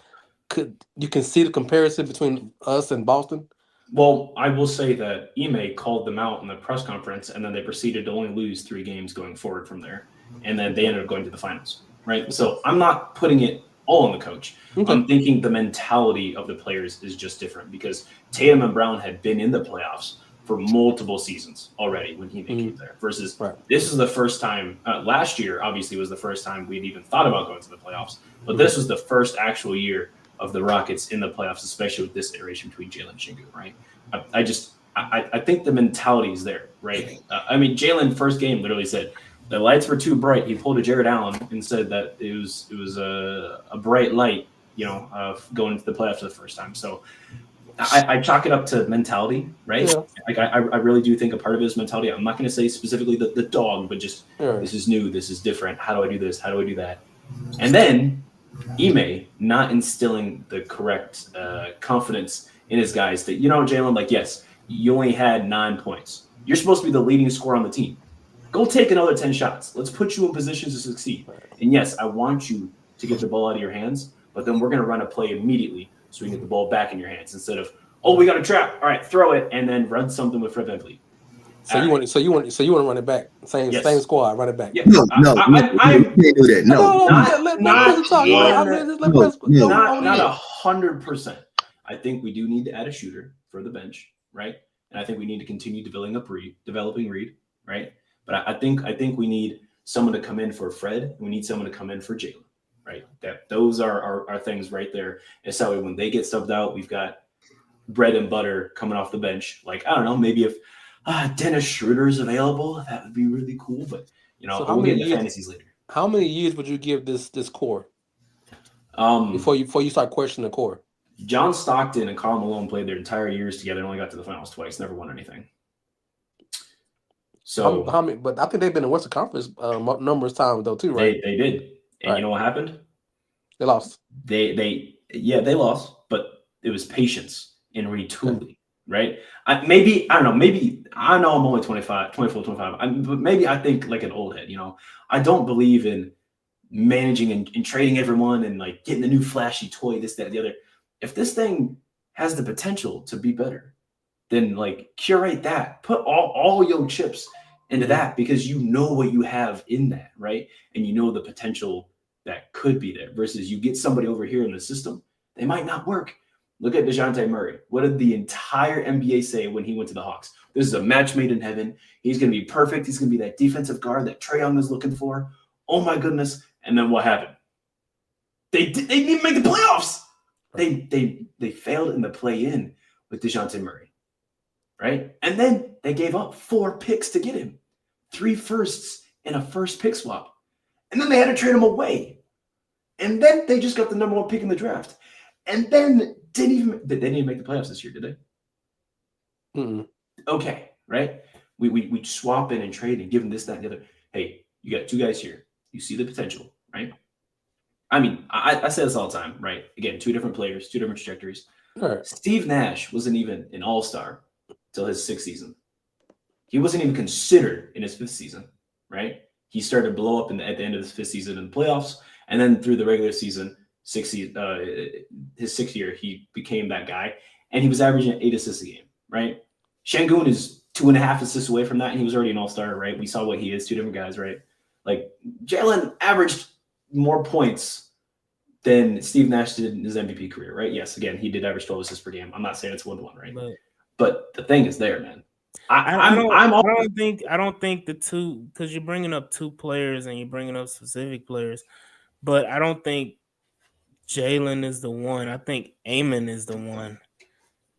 you can see the comparison between us and Boston? Well, I will say that Ime called them out in the press conference, and then they proceeded to only lose 3 games going forward from there. And then they ended up going to the finals, right? So I'm not putting it all on the coach. Okay. I'm thinking the mentality of the players is just different because Tatum and Brown had been in the playoffs for multiple seasons already when he came there versus this is the first time last year, obviously, was the first time we'd even thought about going to the playoffs. But this was the first actual year of the Rockets in the playoffs, especially with this iteration between Jalen and Shingu, right? I think the mentality is there, right? I mean, Jalen first game literally said the lights were too bright. He pulled a Jared Allen and said that it was a bright light, going into the playoffs for the first time. So I chalk it up to mentality, right? Yeah. Like I really do think a part of it is mentality. I'm not going to say specifically the dog, but just this is new, this is different. How do I do this? How do I do that? And then Ime not instilling the correct confidence in his guys that, Jalen, like, yes, you only had 9 points. You're supposed to be the leading scorer on the team. Go take another 10 shots. Let's put you in positions to succeed. And yes, I want you to get the ball out of your hands, but then we're going to run a play immediately so we can get the ball back in your hands instead of, we got a trap. All right, throw it and then run something with Fred VanVleet. So you want to run it back? Same squad, run it back. Yeah. No, I can't do that. Not 100%. I think we do need to add a shooter for the bench, right? And I think we need to continue developing Reed, right? But I think we need someone to come in for Fred, and we need someone to come in for Jalen, right? Those are our things right there. And so when they get subbed out, we've got bread and butter coming off the bench. Like, I don't know, maybe if Dennis Schroeder's available, that would be really cool. But so we'll get into fantasies later. How many years would you give this core? Before you start questioning the core. John Stockton and Karl Malone played their entire years together and only got to the finals twice, never won anything. So how many? But I think they've been in Western Conference numerous times though too, right? They did, and you know what happened? They lost. They lost, but it was patience and retooling, right? I know I'm only 24, 25, but maybe I think like an old head. I don't believe in managing and trading everyone and like getting the new flashy toy, this, that, the other. If this thing has the potential to be better, then like curate that. Put all your chips into that because you know what you have in that, right? And you know the potential that could be there versus you get somebody over here in the system, they might not work. Look at DeJounte Murray. What did the entire NBA say when he went to the Hawks? This is a match made in heaven. He's going to be perfect. He's going to be that defensive guard that Trae Young is looking for. Oh my goodness. And then what happened? They didn't even make the playoffs. They failed in the play-in with DeJounte Murray, right? And then they gave up 4 picks to get him, 3 firsts and a first pick swap. And then they had to trade him away. And then they just got the number 1 pick in the draft. And then they didn't even make the playoffs this year, did they? Mm-mm. Okay, right? We swap in and trade and give them this, that, and the other. Hey, you got 2 guys here. You see the potential, right? I mean, I say this all the time, right? Again, 2 different players, 2 different trajectories. Right. Steve Nash wasn't even an all-star until his 6th season. He wasn't even considered in his 5th season, right? He started to blow up at the end of his 5th season in the playoffs, and then through the regular season, his 6th year, he became that guy, and he was averaging 8 assists a game, right? Şengün is 2.5 assists away from that, and he was already an all-star, right? We saw what he is, 2 different guys, right? Like, Jalen averaged more points than Steve Nash did in his MVP career, right? Yes, again, he did average 12 assists per game. I'm not saying it's 1-to-1, right? But the thing is there, man. I don't think the two, because you're bringing up 2 players and you're bringing up specific players, but I don't think Jalen is the one. I think Amon is the one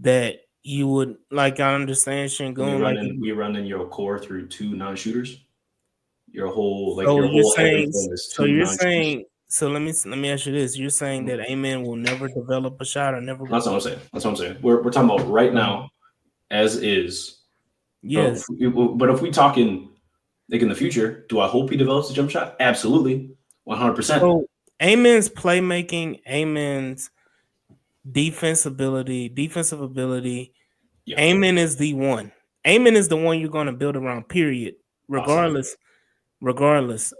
that you would like. I understand Şengün. We running your core through 2 non-shooters. Your whole everything is 2 non-shooters. So let me ask you this: you're saying that Amon will never develop a shot or never? That's what I'm saying. We're talking about right now, as is. Yes. But if we talking like in the future, do I hope he develops a jump shot? Absolutely, 100%. So Amon's playmaking, Amon's defensive ability. Yeah. Amon is the one. Amon is the one you're going to build around. Period. Regardless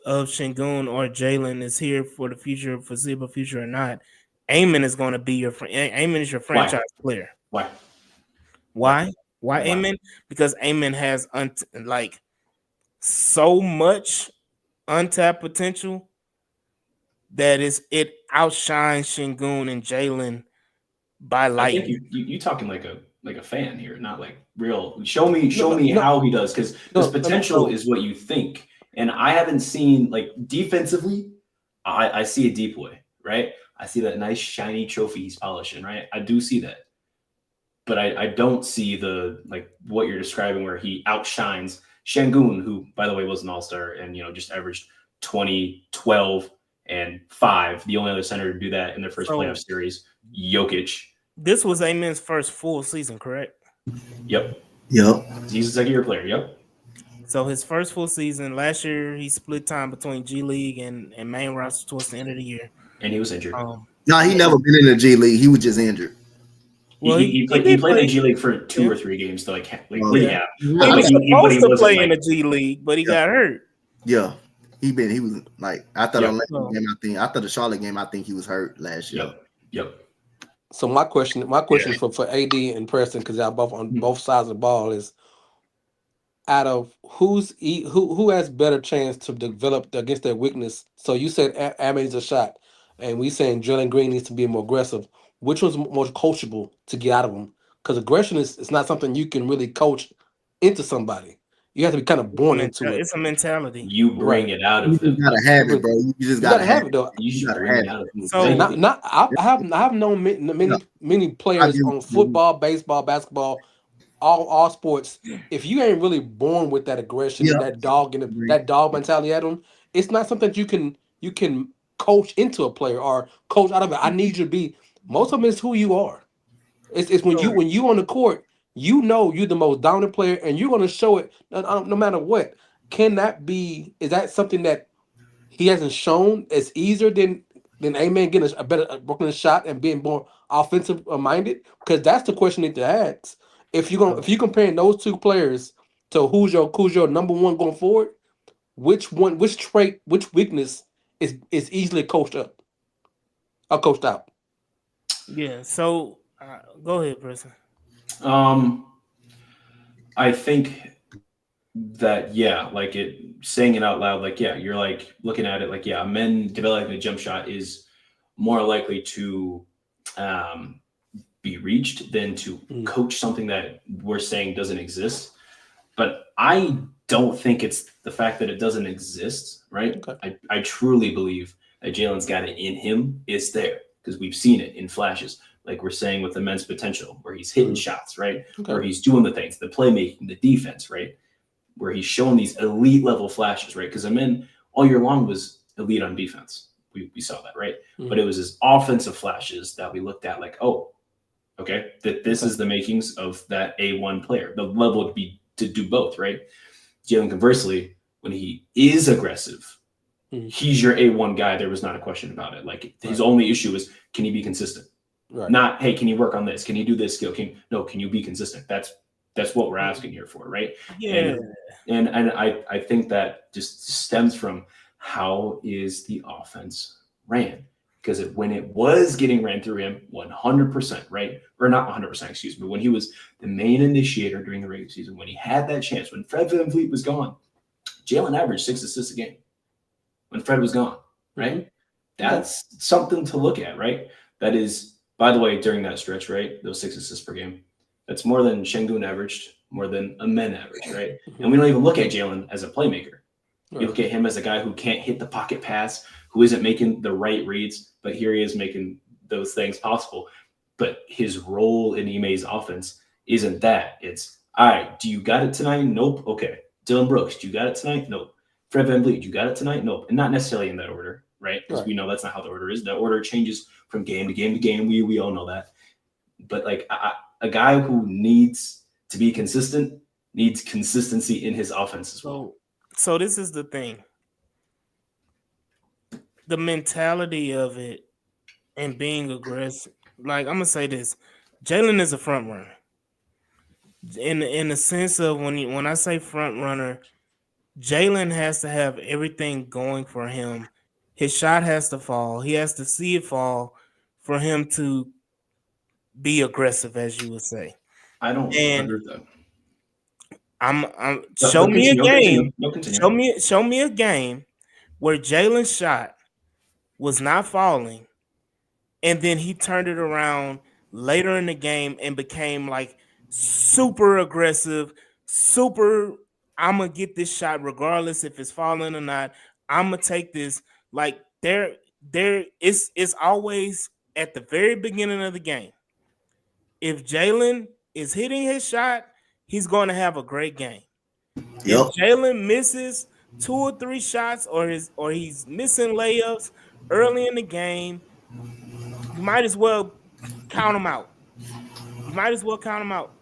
of Şengün or Jalen is here for the future, foreseeable future or not, Amon is going to be your Amon is your franchise player. Why? Amon? Because Amon has so much untapped potential that it outshines Şengün and Jalen by light. I think you talking like a fan here, not like real. Show me how he does, because this potential is what you think. And I haven't seen, like, defensively, I see a deep boy, right? I see that nice shiny trophy he's polishing, right? I do see that. But I don't see what you're describing where he outshines Şengün, who, by the way, was an all-star and, just averaged 20, 12, and 5. The only other center to do that in their first playoff series, Jokic. This was Amon's first full season, correct? Yep. He's a second-year player, yep. So his first full season, last year, he split time between G League and main roster towards the end of the year. And he was injured. No, he never been in the G League. He was just injured. Well, he played in the G League for 2 or 3 games to rehab. He was supposed to play in the G League, but he got hurt. Yeah. He was like, after the Charlotte game, I think he was hurt last year. Yep. So my question for AD and Preston, because y'all both on both sides of the ball, is out of who has better chance to develop against their weakness? So you said Amon needs a shot, and we saying Jalen Green needs to be more aggressive. Which one's more coachable to get out of him? Because aggression is not something you can really coach into somebody. You have to be kind of born into it. It's a mentality. You bring it out of them. You gotta have it, bro. You just gotta have it, though. You should bring it out of them. So I have known many players on football, baseball, basketball, all sports. If you ain't really born with that aggression, and that dog that dog mentality at them, it's not something you can coach into a player or coach out of it. I need you to be. Most of it is who you are. It's when you on the court, you're the most dominant player, and you're going to show it no matter what. Is that something that he hasn't shown? It's easier than Amon getting a better working a shot and being more offensive minded? Because that's the question that to ask. If you comparing those 2 players to who's your number one going forward, which trait, which weakness is easily coached up or coached out? Yeah, so go ahead, Preston. I think that, saying it out loud, you're looking at it men developing a jump shot is more likely to be reached than to coach something that we're saying doesn't exist. But I don't think it's the fact that it doesn't exist, right? Okay. I truly believe that Jalen's got it in him. It's there. Because we've seen it in flashes, like we're saying with immense potential, where he's hitting shots, right? Okay. Where he's doing the things, the playmaking, the defense, right? Where he's showing these elite level flashes, right? Because all year long was elite on defense. We saw that, right? But it was his offensive flashes that we looked at that this is the makings of that A1 player. The level would be to do both, right? Jalen, conversely, when he is aggressive, he's your A1 guy. There was not a question about it. His only issue is, can he be consistent? Right. Not, hey, can you work on this? Can you do this skill? Can you be consistent? That's That's what we're asking here for, right? Yeah. And I think that just stems from how is the offense ran. Because when it was getting ran through him 100%, right? Or not 100%, excuse me, when he was the main initiator during the regular season, when he had that chance, when Fred VanVleet was gone, Jalen averaged 6 assists a game when Fred was gone, right? Mm-hmm. That's something to look at, right? That is, by the way, during that stretch, right? Those 6 assists per game. That's more than Şengün averaged, more than a men average, right? Mm-hmm. And we don't even look at Jalen as a playmaker. Right. You look at him as a guy who can't hit the pocket pass, who isn't making the right reads, but here he is making those things possible. But his role in Ime's offense isn't that. It's, all right, do you got it tonight? Nope. Okay. Dylan Brooks, do you got it tonight? Nope. Fred VanVleet, you got it tonight? Nope. And not necessarily in that order, right? Because we know that's not how the order is. The order changes from game to game to game. We all know that. But like a guy who needs to be consistent needs consistency in his offense as well. So this is the thing. The mentality of it and being aggressive. Like, I'm gonna say this. Jalen is a front runner. In the sense of when I say front runner, Jalen has to have everything going for him. His shot has to fall. He has to see it fall for him to be aggressive, as you would say. I don't agree with that. Show me a game. Show me a game where Jalen's shot was not falling, and then he turned it around later in the game and became like super aggressive, super. I'm gonna get this shot regardless if it's falling or not. I'm gonna take this. Like it's always at the very beginning of the game. If Jalen is hitting his shot, he's going to have a great game. If Jalen misses 2 or 3 shots or he's missing layups early in the game, you might as well count him out.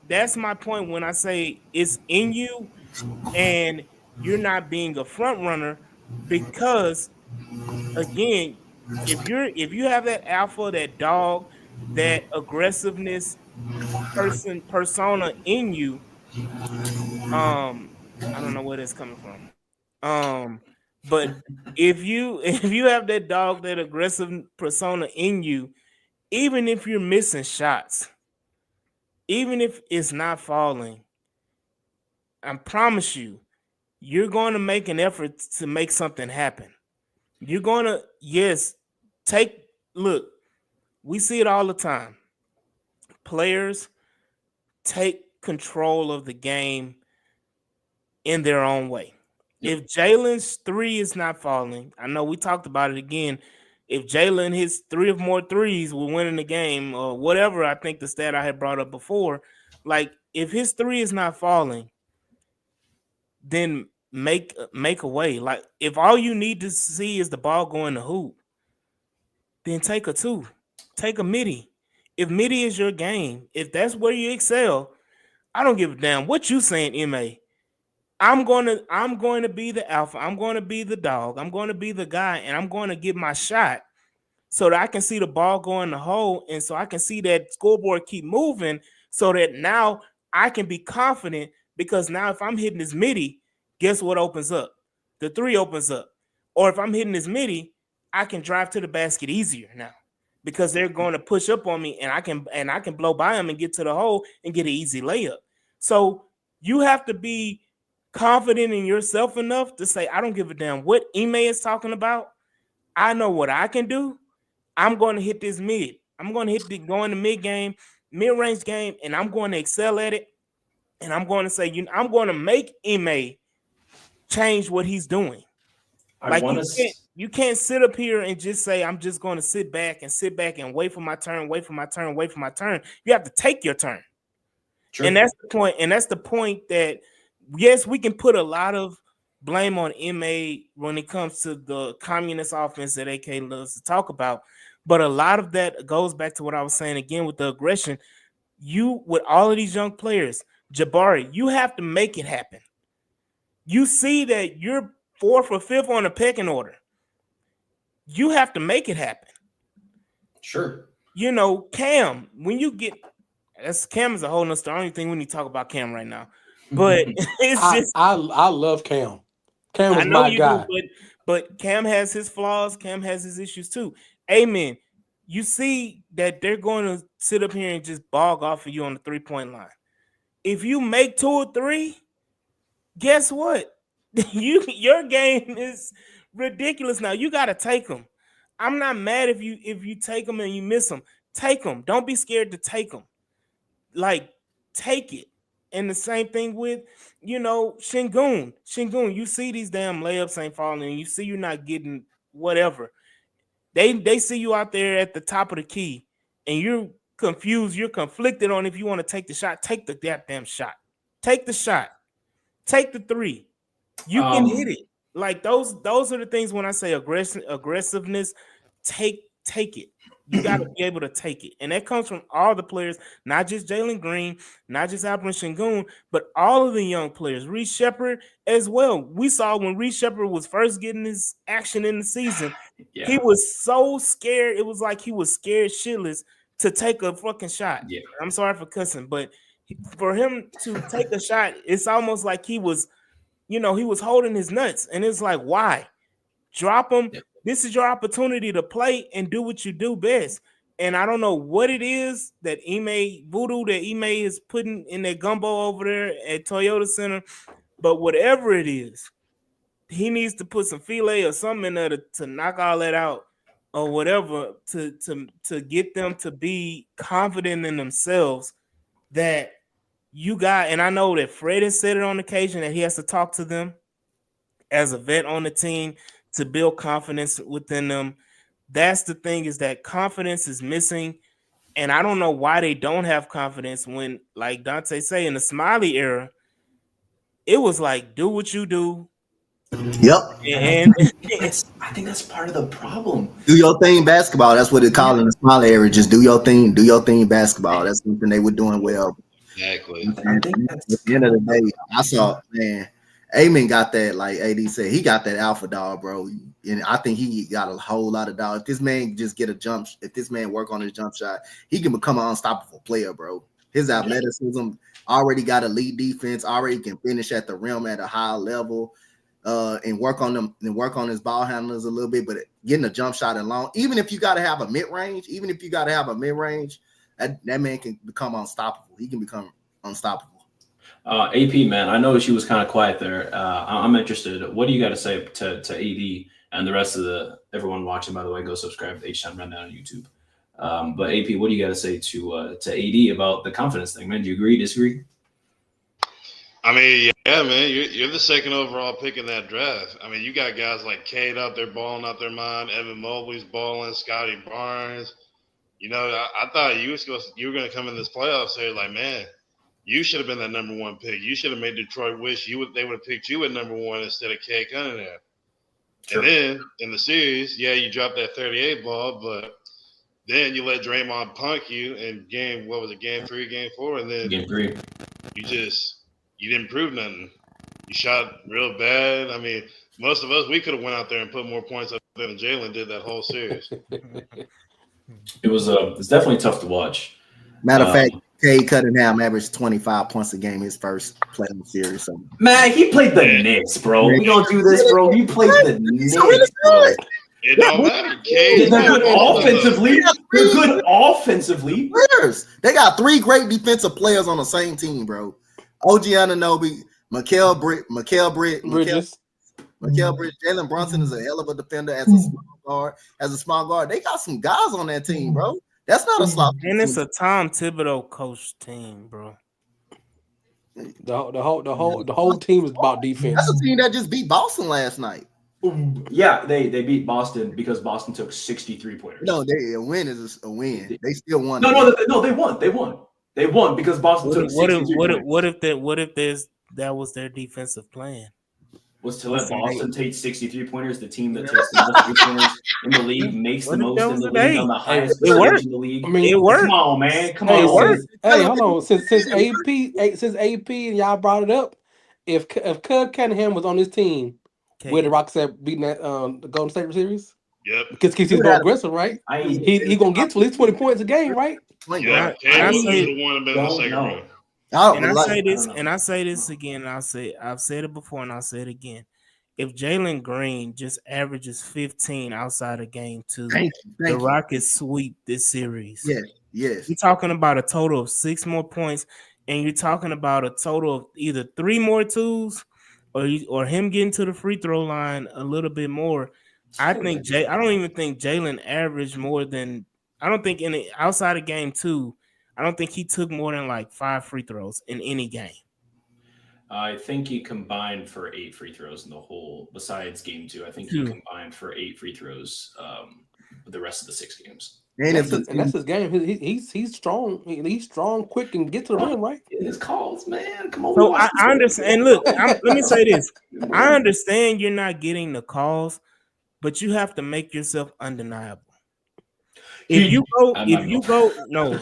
That's my point when I say it's in you and you're not being a front runner, because again, if you have that alpha, that dog, that aggressiveness persona in you, I don't know where that's coming from. But if you have that dog, that aggressive persona in you, even if you're missing shots, even if it's not falling, I promise you, you're going to make an effort to make something happen. You're going to, look, we see it all the time. Players take control of the game in their own way. If Jalen's 3 is not falling, I know we talked about it again. If Jalen hits 3 or more threes, we're winning the game or whatever. I think the stat I had brought up before, like if his 3 is not falling, then make a way. Like if all you need to see is the ball going to hoop, then take a 2, take a midi. If midi is your game, if that's where you excel, I don't give a damn what you saying, MA. I'm going to be the alpha. I'm going to be the dog. I'm going to be the guy, and I'm going to get my shot so that I can see the ball go in the hole, and so I can see that scoreboard keep moving, so that now I can be confident, because now if I'm hitting this midi, guess what opens up? The 3 opens up. Or if I'm hitting this midi, I can drive to the basket easier now, because they're going to push up on me, and I can blow by them and get to the hole and get an easy layup. So you have to be confident in yourself enough to say, I don't give a damn what Ime is talking about. I know what I can do. I'm going to hit this mid. I'm going to go in the mid-range game, and I'm going to excel at it. And I'm going to say, I'm going to make Ime change what he's doing. You can't sit up here and just say, I'm just going to sit back and wait for my turn. You have to take your turn. Sure. And that's the point. And that's the point that, yes, we can put a lot of blame on MA when it comes to the communist offense that AK loves to talk about. But a lot of that goes back to what I was saying again with the aggression. You, with all of these young players, Jabari, you have to make it happen. You see that you're 4th or 5th on the pecking order. You have to make it happen. Sure. Cam, when you get, that's Cam is a whole nother story. I don't even think we need to talk about Cam right now. But it's just I love Cam. Cam I was know my you guy. do, but Cam has his flaws. Cam has his issues too. Amen. You see that they're going to sit up here and just bog off of you on the 3-point line. If you make 2 or 3, guess what? Your game is ridiculous now. You got to take them. I'm not mad if you take them and you miss them. Take them. Don't be scared to take them. Like, take it. And the same thing with, Shingun. Shingun, you see these damn layups ain't falling, and you see you're not getting whatever. They see you out there at the top of the key, and you're confused, you're conflicted on if you want to take the shot. Take the goddamn shot. Take the shot. Take the 3. You can hit it. Like those are the things when I say aggressiveness, take it. You got to be able to take it. And that comes from all the players, not just Jalen Green, not just Alperen Sengun, but all of the young players. Reece Shepard as well. We saw when Reece Shepard was first getting his action in the season, he was so scared. It was like he was scared shitless to take a fucking shot. Yeah. I'm sorry for cussing, but for him to take a shot, it's almost like he was, he was holding his nuts. And it's like, why? Drop him. Yeah. This is your opportunity to play and do what you do best. And I don't know what it is that Ime is putting in that gumbo over there at Toyota Center, but whatever it is, he needs to put some filet or something in there to knock all that out or whatever to get them to be confident in themselves that you got. And I know that Fred has said it on occasion that he has to talk to them as a vet on the team to build confidence within them. That's the thing, is that confidence is missing. And I don't know why they don't have confidence when, like Donte say, in the Smiley era, it was like, do what you do. Yep. And I think that's part of the problem. Do your thing basketball. That's what they call it in the Smiley area. Just do your thing basketball. That's something they were doing well. Exactly. I think that's At the end of the day, I saw, man, Amen got that, like AD said, he got that alpha dog, bro. And I think he got a whole lot of dog. If this man just if this man work on his jump shot, he can become an unstoppable player, bro. His athleticism already got elite defense, already can finish at the rim at a high level, and work on his ball handlers a little bit, but getting a jump shot and long, even if you got to have a mid-range, that man can become unstoppable. He can become unstoppable. AP, man, I know she was kind of quiet there. I'm interested. What do you got to say to AD and the rest of everyone watching? By the way, go subscribe to H-Time Rundown on YouTube. But AP, what do you got to say to AD about the confidence thing, man? Do you agree, disagree? I mean, yeah, man, you're the second overall pick in that draft. I mean, you got guys like Cade out there balling out their mind, Evan Mobley's balling, Scotty Barnes. I thought you were going to come in this playoffs here like, man, you should have been that number 1 pick. You should have made Detroit wish they would have picked you at number 1 instead of Cade Cunningham. Sure. And then in the series, you dropped that 38 ball, but then you let Draymond punk you in game 3, game 4, and then game 3. You didn't prove nothing. You shot real bad. I mean, most of us, we could have went out there and put more points up there than Jalen did that whole series. It's definitely tough to watch. Matter of fact, Cade Cunningham averaged 25 points a game his first playoff series. So. Man, he played the Knicks, bro. We don't do this, bro. He played the Knicks, bro. It don't matter. Cade, they're good offensively. They're good offensively. They got 3 great defensive players on the same team, bro. OG Anunoby, Mikal Bridges. Jalen Brunson is a hell of a defender as a small guard. They got some guys on that team, bro. That's not a slop. And it's a Tom Thibodeau coach team, bro. The whole team is about defense. That's a team that just beat Boston last night. Yeah, they beat Boston because Boston took 63 pointers. No, a win is a win. They still won. No, they won. They won because Boston took 63 pointers. What if that was their defensive plan? Was to let Boston take 63 pointers, the team that takes the most pointers in the league makes the most in the league on the highest percentage in the league. I mean, it worked. Come on, man. Come on. It worked. Hey, hold on. Since AP and y'all brought it up, if Cud Cunningham was on this team, where the Rockets have beaten that the Golden State series? Yep. Because he's more aggressive, right? He gonna get to at least 20 points a game, right? point Yeah, guard. Cancun say- should have won him in the second round. I And I like, say this, don't know. and I say this again. I've said it before, and I'll say it again. If Jalen Green just averages 15 outside of game 2, thank the you. Rockets sweep this series. Yes. You're talking about a total of 6 more points, and you're talking about a total of either 3 more twos, or him getting to the free throw line a little bit more. I don't even think Jalen averaged more than. I don't think outside of game 2. I don't think he took more than like 5 free throws in any game. I think he combined for 8 free throws in the whole, besides game 2. I think he combined for 8 free throws the rest of the 6 games. And that's his game. He's strong. He's strong, quick, and get to the rim, right? His calls, man. Come on. So I understand. Look, let me say this. I understand you're not getting the calls, but you have to make yourself undeniable. If you go, no.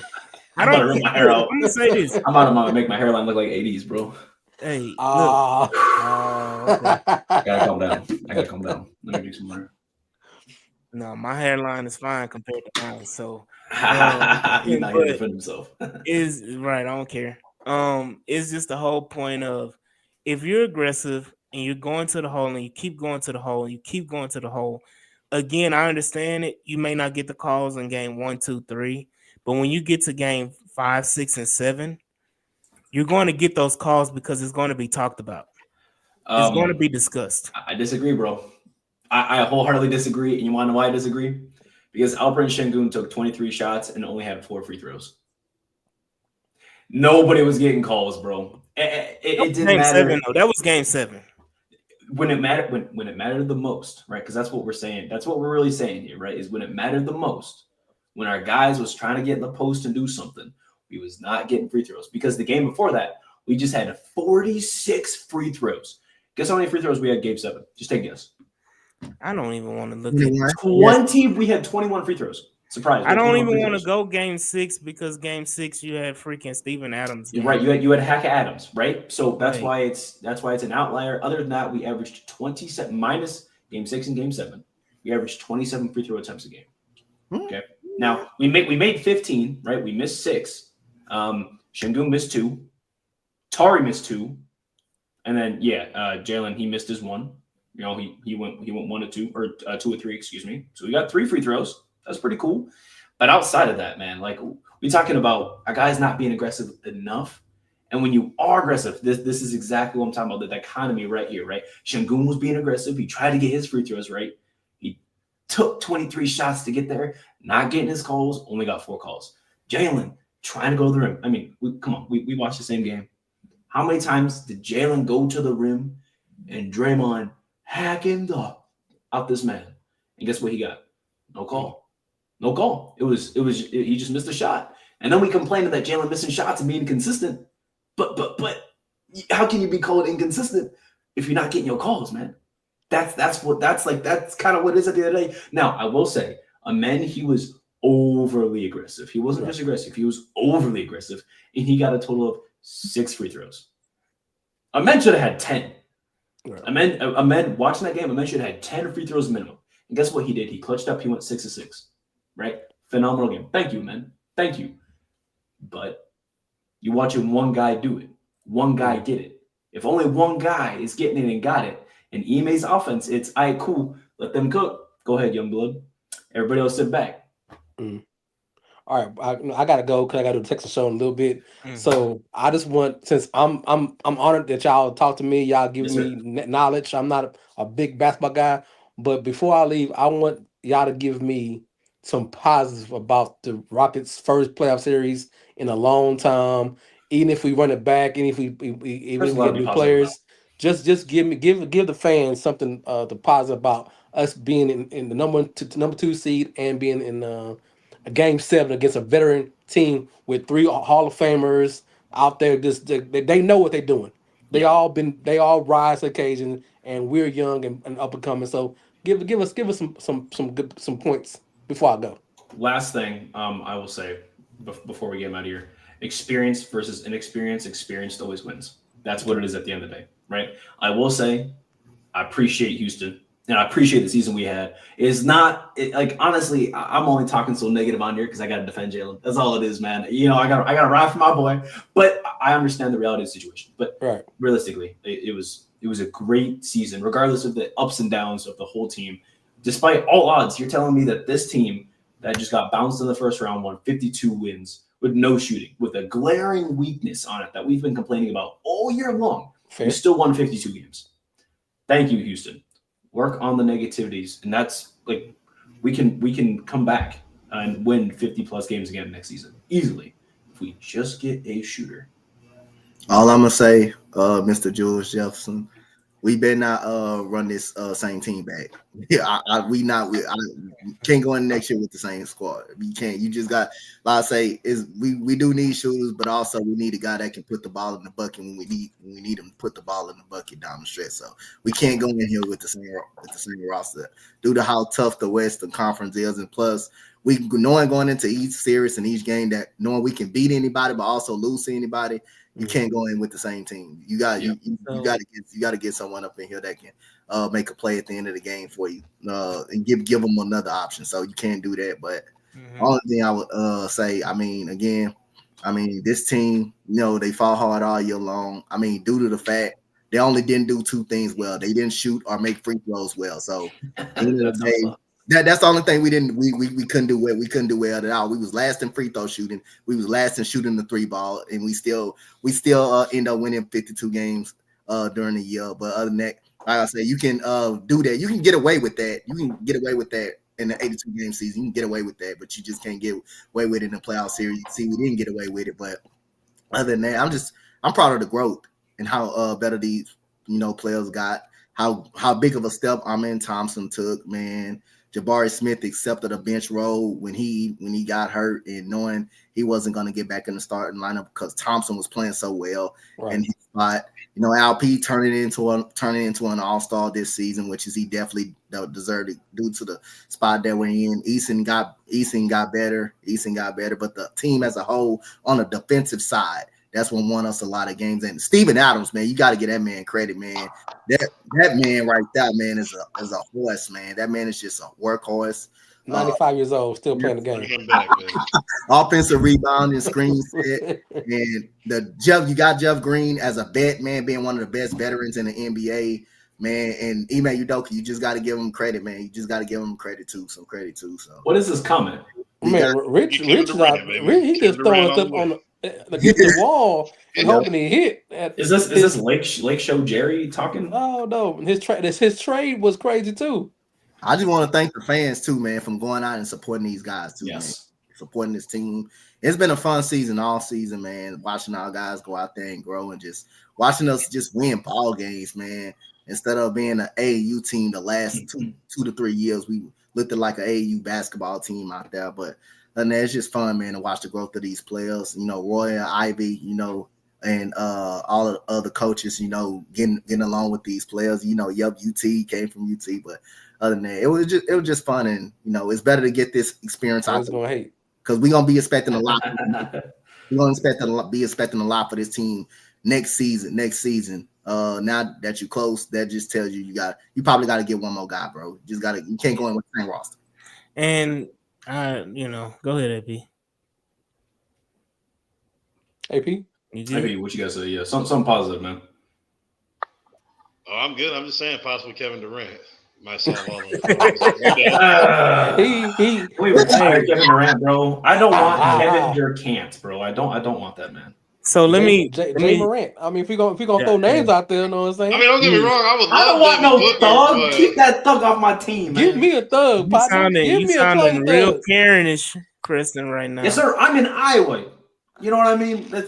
I'm about to rip my hair out. I'm gonna say this. I'm about to make my hairline look like 80s, bro. Hey, look. I gotta calm down. Let me drink some water. No, my hairline is fine compared to mine. So He's not here to defend himself. is right. I don't care. It's just the whole point of if you're aggressive and you're going to the hole and you keep going to the hole and you keep going to the hole. Again, I understand it. You may not get the calls in game 1, 2, 3, but when you get to game 5, 6, and 7, you're going to get those calls because it's going to be talked about. It's going to be discussed. I disagree, bro. I wholeheartedly disagree. And you want to know why I disagree? Because Alperen Şengün took 23 shots and only had 4 free throws. Nobody was getting calls, bro. It didn't game matter. 7, though. That was game 7. When it mattered, when it mattered the most, right? Because that's what we're saying. That's what we're really saying here, right? Is when it mattered the most. When our guys was trying to get in the post and do something, we was not getting free throws. Because the game before that, we just had 46 free throws. Guess how many free throws we had game 7? Just take a guess. I don't even want to look at 20. We had 21 free throws. Surprise! I don't even want to go game 6 because game 6 you had freaking Steven Adams. You're right. You had Hack Adams, right? So that's why it's an outlier. Other than that, we averaged 27 minus game 6 and game 7. We averaged 27 free throw attempts a game. Okay. Now we made 15, right? We missed 6. Şengün missed 2. Tari missed 2, and then Jalen, he missed his 1. You know, he went 1 or 2 or 2 or 3, excuse me. So we got 3 free throws. That's pretty cool. But outside of that, man, like we're talking about our guys not being aggressive enough. And when you are aggressive, this is exactly what I'm talking about, the dichotomy right here, right? Şengün was being aggressive. He tried to get his free throws, right? He took 23 shots to get there, not getting his calls, only got 4 calls. Jalen trying to go to the rim. I mean, we watched the same game. How many times did Jalen go to the rim and Draymond hacking out this man? And guess what he got? No call. No call. He just missed a shot. And then we complained that Jalen missing shots and being inconsistent. But how can you be called inconsistent if you're not getting your calls, man? That's kind of what it is at the end of the day. Now, I will say, Amen, he was overly aggressive. He wasn't just aggressive, he was overly aggressive, and he got a total of 6 free throws. Amen should have had 10. Right. Amen, watching that game, Amen should have had 10 free throws minimum. And guess what he did? He clutched up. He went 6 of 6. Right? Phenomenal game. Thank you, man. Thank you. But you're watching one guy do it. One guy get it. If only one guy is getting it and got it, and Ime's offense, it's all right, cool. Let them cook. Go ahead, young blood. Everybody else sit back. All right, I gotta go because I gotta do the Texas show in a little bit. So I just want, since I'm honored that y'all talk to me, y'all give me knowledge. I'm not a big basketball guy, but before I leave, I want y'all to give me some positive about the Rockets' first playoff series in a long time. Even if we run it back, and if we get new players, just give the fans something to positive about us being in the number 2 seed and being in a game 7 against a veteran team with 3 Hall of Famers out there. Just they know what they're doing. They all rise to the occasion, and we're young and up and coming. So give us some points before I go. Last thing I will say before we get out of here: experience versus inexperience. Experienced always wins. That's what it is at the end of the day, right? I will say I appreciate Houston. and I appreciate the season we had, is not like honestly, I'm only talking so negative on here because I got to defend Jalen. That's all it is, man. You know, I got to ride for my boy, but I understand the reality of the situation. But realistically, it was a great season, regardless of the ups and downs of the whole team. Despite all odds, you're telling me that this team that just got bounced in the first round won 52 wins with no shooting, with a glaring weakness on it that we've been complaining about all year long. We still won 52 games. Thank you, Houston. Work on the negativities, and that's like we can come back and win 50 plus games again next season easily if we just get a shooter. All I'm gonna say, Mr. Jules Jefferson, we better not run this same team back. Yeah, we can't go in next year with the same squad. We can't. You just got, like I say, we do need shooters, but also we need a guy that can put the ball in the bucket when we need him to put the ball in the bucket down the stretch. So we can't go in here with the same roster due to how tough the Western Conference is, and plus we knowing going into each series and each game that knowing we can beat anybody but also lose to anybody. You can't go in with the same team. You got to get someone up in here that can make a play at the end of the game for you and give them another option. So you can't do that. But only thing I would say, this team, they fought hard all year long. I mean, due to the fact they only didn't do two things well. They didn't shoot or make free throws well. So at the end of the day, that's the only thing we couldn't do well. We couldn't do well at all. We was last in free throw shooting. We was last in shooting the 3-ball, and we still end up winning 52 games during the year. But other than that, like I said, you can do that. You can get away with that. You can get away with that in the 82 game season. You can get away with that, but you just can't get away with it in the playoff series. See, we didn't get away with it, but other than that, I'm proud of the growth and how better these players got. How big of a step Amen Thompson took, man. Jabari Smith accepted a bench role when he got hurt, and knowing he wasn't going to get back in the starting lineup because Thompson was playing so well in his spot. LP turning into an all-star this season, which is he definitely deserved it due to the spot that we're in. Eason got better, but the team as a whole on the defensive side, that's what won us a lot of games. And Steven Adams, man, you got to give that man credit, man. That man right there, man, is a horse, man. That man is just a workhorse. 95 years old, still playing the game. Offensive rebounding, screen set, and you got Jeff Green as a vet, man, being one of the best veterans in the NBA, man. And Ime Udoka, you just got to give him credit, man. You just got to give him some credit too. So what is this comment? Man, Rich just throwing stuff on against the wall and hoping he hit. Is this Lake Show Jerry talking? Oh no, his trade was crazy too. I just want to thank the fans too, man, from going out and supporting these guys too, man. Supporting this team. It's been a fun season all season, man. Watching our guys go out there and grow and just watching us just win ball games, man. Instead of being an AAU team the last 2 to 3 years, we looked like an AAU basketball team out there. But it's just fun, man, to watch the growth of these players. Roy and Ivy, and all of the other coaches, getting along with these players. UT came from UT, but other than that, it was just fun, and it's better to get this experience out because we're gonna be expecting a lot. We're gonna be expecting a lot for this team next season. Now that you're close, that just tells you you probably got to get one more guy, bro. You can't go in with the same roster. And go ahead, AP. AP, what you guys say? Yeah, something positive, man. Oh, I'm good. I'm just saying, possibly Kevin Durant might solve all of we retired Kevin Durant, bro. I don't want Kevin Durant, bro. I don't want that man. So let me Morant. I mean, if we gonna throw names out there, you know what I'm saying? I mean, don't get me wrong. I don't want no thug. But keep that thug off my team, man. Give me a thug, partner. You sounding real Karenish, Preston, right now. Yes, sir. I'm in Iowa. You know what I mean? I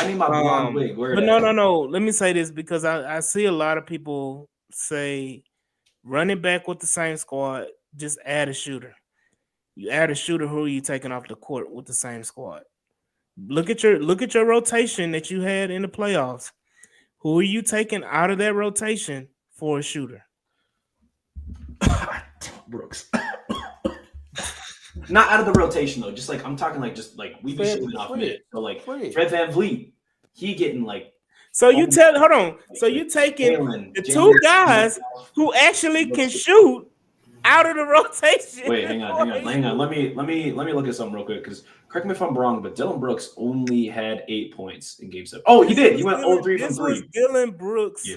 need my blonde wig. But no. Let me say this because I see a lot of people say running back with the same squad, just add a shooter. You add a shooter, who are you taking off the court with the same squad? Look at your rotation that you had in the playoffs. Who are you taking out of that rotation for a shooter? Brooks. Not out of the rotation though. Just like I'm talking, like just like we be shooting off mid. So like Fred VanVleet, he getting like So you hold on. So you taking the two guys who actually can shoot out of the rotation. Wait, hang on. Let me look at something real quick, because correct me if I'm wrong, but Dylan Brooks only had 8 points in Game 7. Oh, he did. He went 0-3 from 3. This was Dylan Brooks'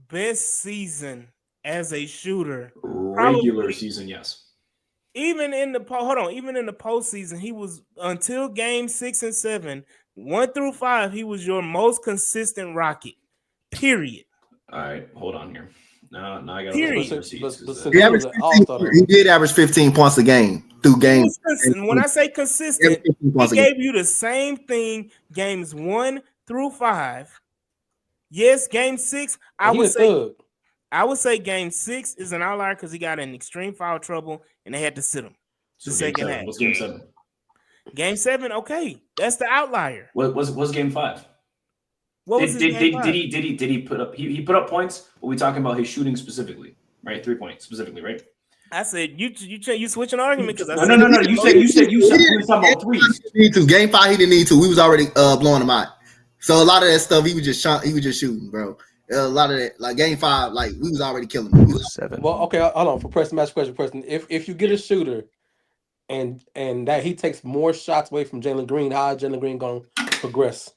best season as a shooter. Regular season, yes. Even in the postseason, he was, until Game 6 and 7, 1 through 5, he was your most consistent Rocket. Period. All right, hold on here. Now I got to he did average 15 points a game through games. When I say consistent, he gave you the same thing games 1 through 5. Yes, Game 6, I would say Game 6 is an outlier because he got in extreme foul trouble and they had to sit him. The second half. What's Game 7? Game 7, okay, that's the outlier. What's Game 5? What was did he put up? He put up points. But we talking about his shooting specifically, right? 3 points specifically, right? I said you switch an argument because no. You said we were talking about threes. Game 5, he didn't need to. We was already blowing him out. So a lot of that stuff, he was just shooting, bro. A lot of that, like Game 5, like we was already killing him. 7. Well, okay, hold on. For Preston, match question, Preston. If you get a shooter, and that he takes more shots away from Jalen Green, how is Jalen Green going to progress?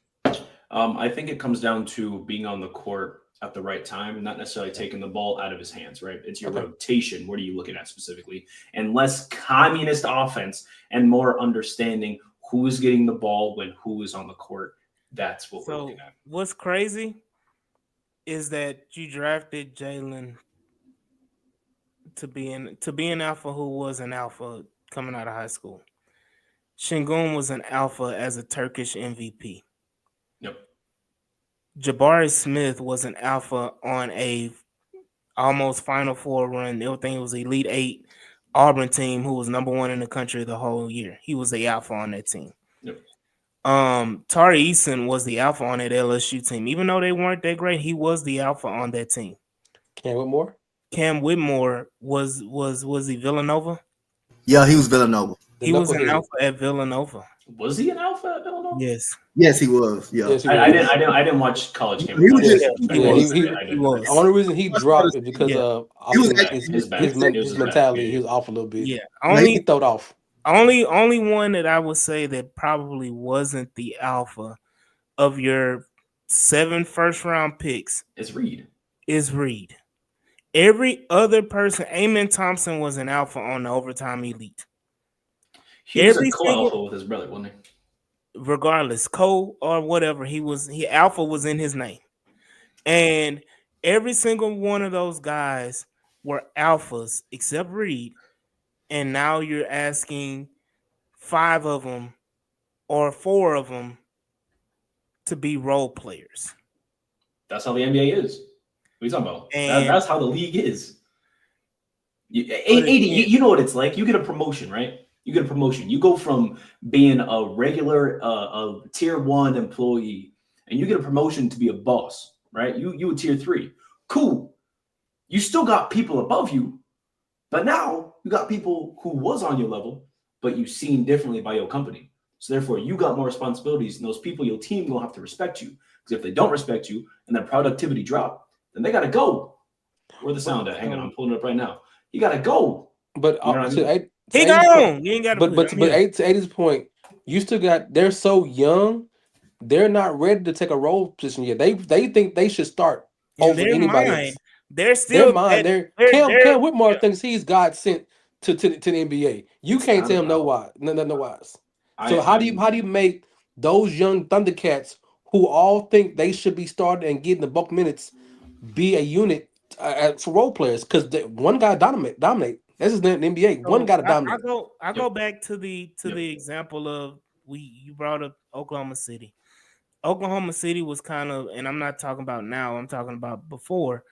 I think it comes down to being on the court at the right time, not necessarily taking the ball out of his hands, right? It's your rotation. What are you looking at specifically? And less communist offense and more understanding who is getting the ball when who is on the court. That's what we're looking at. What's crazy is that you drafted Jalen to be an alpha who was an alpha coming out of high school. Şengün was an alpha as a Turkish MVP. Yep. Jabari Smith was an alpha on a almost Final Four run. Everything was Elite 8 Auburn team who was number 1 in the country the whole year. He was the alpha on that team. Yep. Tari Eason was the alpha on that LSU team. Even though they weren't that great, he was the alpha on that team. Cam Whitmore was he Villanova? Yeah, he was Villanova. He was an alpha at Villanova. Was he an alpha at Villanova? Yes, he was. Yeah, yes, I didn't watch college game. He was. He was. The only reason he dropped is because of his mentality. He was off a little bit. Yeah, he throwed off. Only one that I would say that probably wasn't the alpha of your 7 first-round picks is Reed. Every other person, Amen Thompson was an alpha on the Overtime Elite. He was a co-alpha with his brother, wasn't he? Regardless, co or whatever, alpha was in his name. And every single one of those guys were alphas except Reed. And now you're asking 5 of them or 4 of them to be role players. That's how the NBA is. What are you talking about? That's how the league is. You know what it's like. You get a promotion, right? You get a promotion. You go from being a regular a tier 1 employee, and you get a promotion to be a boss, right? You a tier 3. Cool. You still got people above you, but now you got people who was on your level, but you seen differently by your company. So therefore, you got more responsibilities, and those people, your team, gonna have to respect you. Because if they don't respect you and their productivity drop, then they gotta go. Where the sound at? Hang on, I'm pulling it up right now. You gotta go. But you know what I mean? He gone. You ain't got to. But to 80's point, you still got. They're so young, they're not ready to take a role position yet. They think they should start over anybody else. They're still. Cam Whitmore thinks he's God sent to the NBA. You can't tell him no wise. So how do you make those young Thundercats who all think they should be starting and getting the bulk minutes be a unit for role players? Because one guy dominate. This is the NBA. One got to dominate. I go back to the example of you brought up Oklahoma City. Oklahoma City was kind of, and I'm not talking about now, I'm talking about before,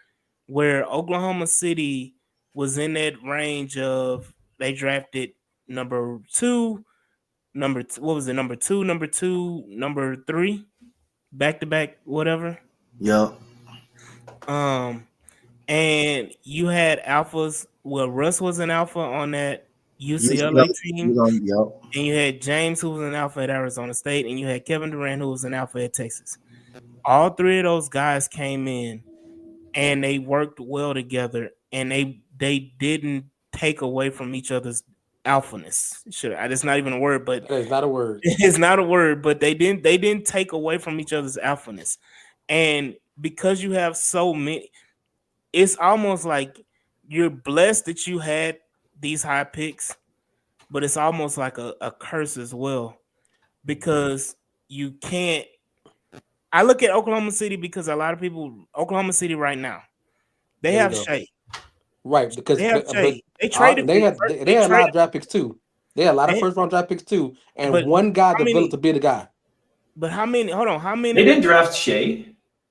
where Oklahoma City was in that range of they drafted number 2, number 3, back to back, whatever. Yeah. And you had alphas. Well, Russ was an alpha on that UCLA team. And you had James, who was an alpha at Arizona State, and you had Kevin Durant, who was an alpha at Texas. all three of those guys came in and they worked well together, and they didn't take away from each other's alphaness. It's not even a word, but That is not a word. it's not a word, but they didn't take away from each other's alphaness. And because you have so many, it's almost like you're blessed that you had these high picks, but it's almost like a curse as well, because you can't. I look at Oklahoma City because a lot of people, Oklahoma City right now, they There we have go. Shea. Right, because They have but Shea. They traded. they had a lot of draft picks too. They had a lot of They- first round draft picks too, and but one guy how many- developed to be the guy. But how many? Hold on, how many? They didn't draft Shea.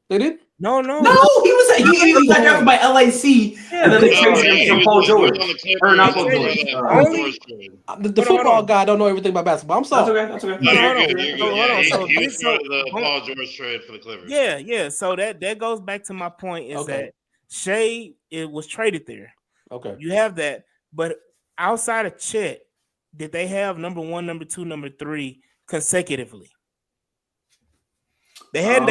They did. No. No, he got drafted by LAC, and then they No, traded he him for was Paul on the George. Clippers. Or not He Paul was George. on that Uh, Paul Only- George trade. The Hold on, football hold on. guy don't know everything about basketball. I'm That's sorry. okay. That's okay. No, Hold you're on, good. hold You're on. good. Hold on. Yeah, So he was this- part of the hold on. Paul George trade for the Clippers. Yeah. So that goes back to my point is Okay. that Shea it was traded there. Okay. You have that, but outside of Chet, did they have number 1, number 2, number 3 consecutively? They had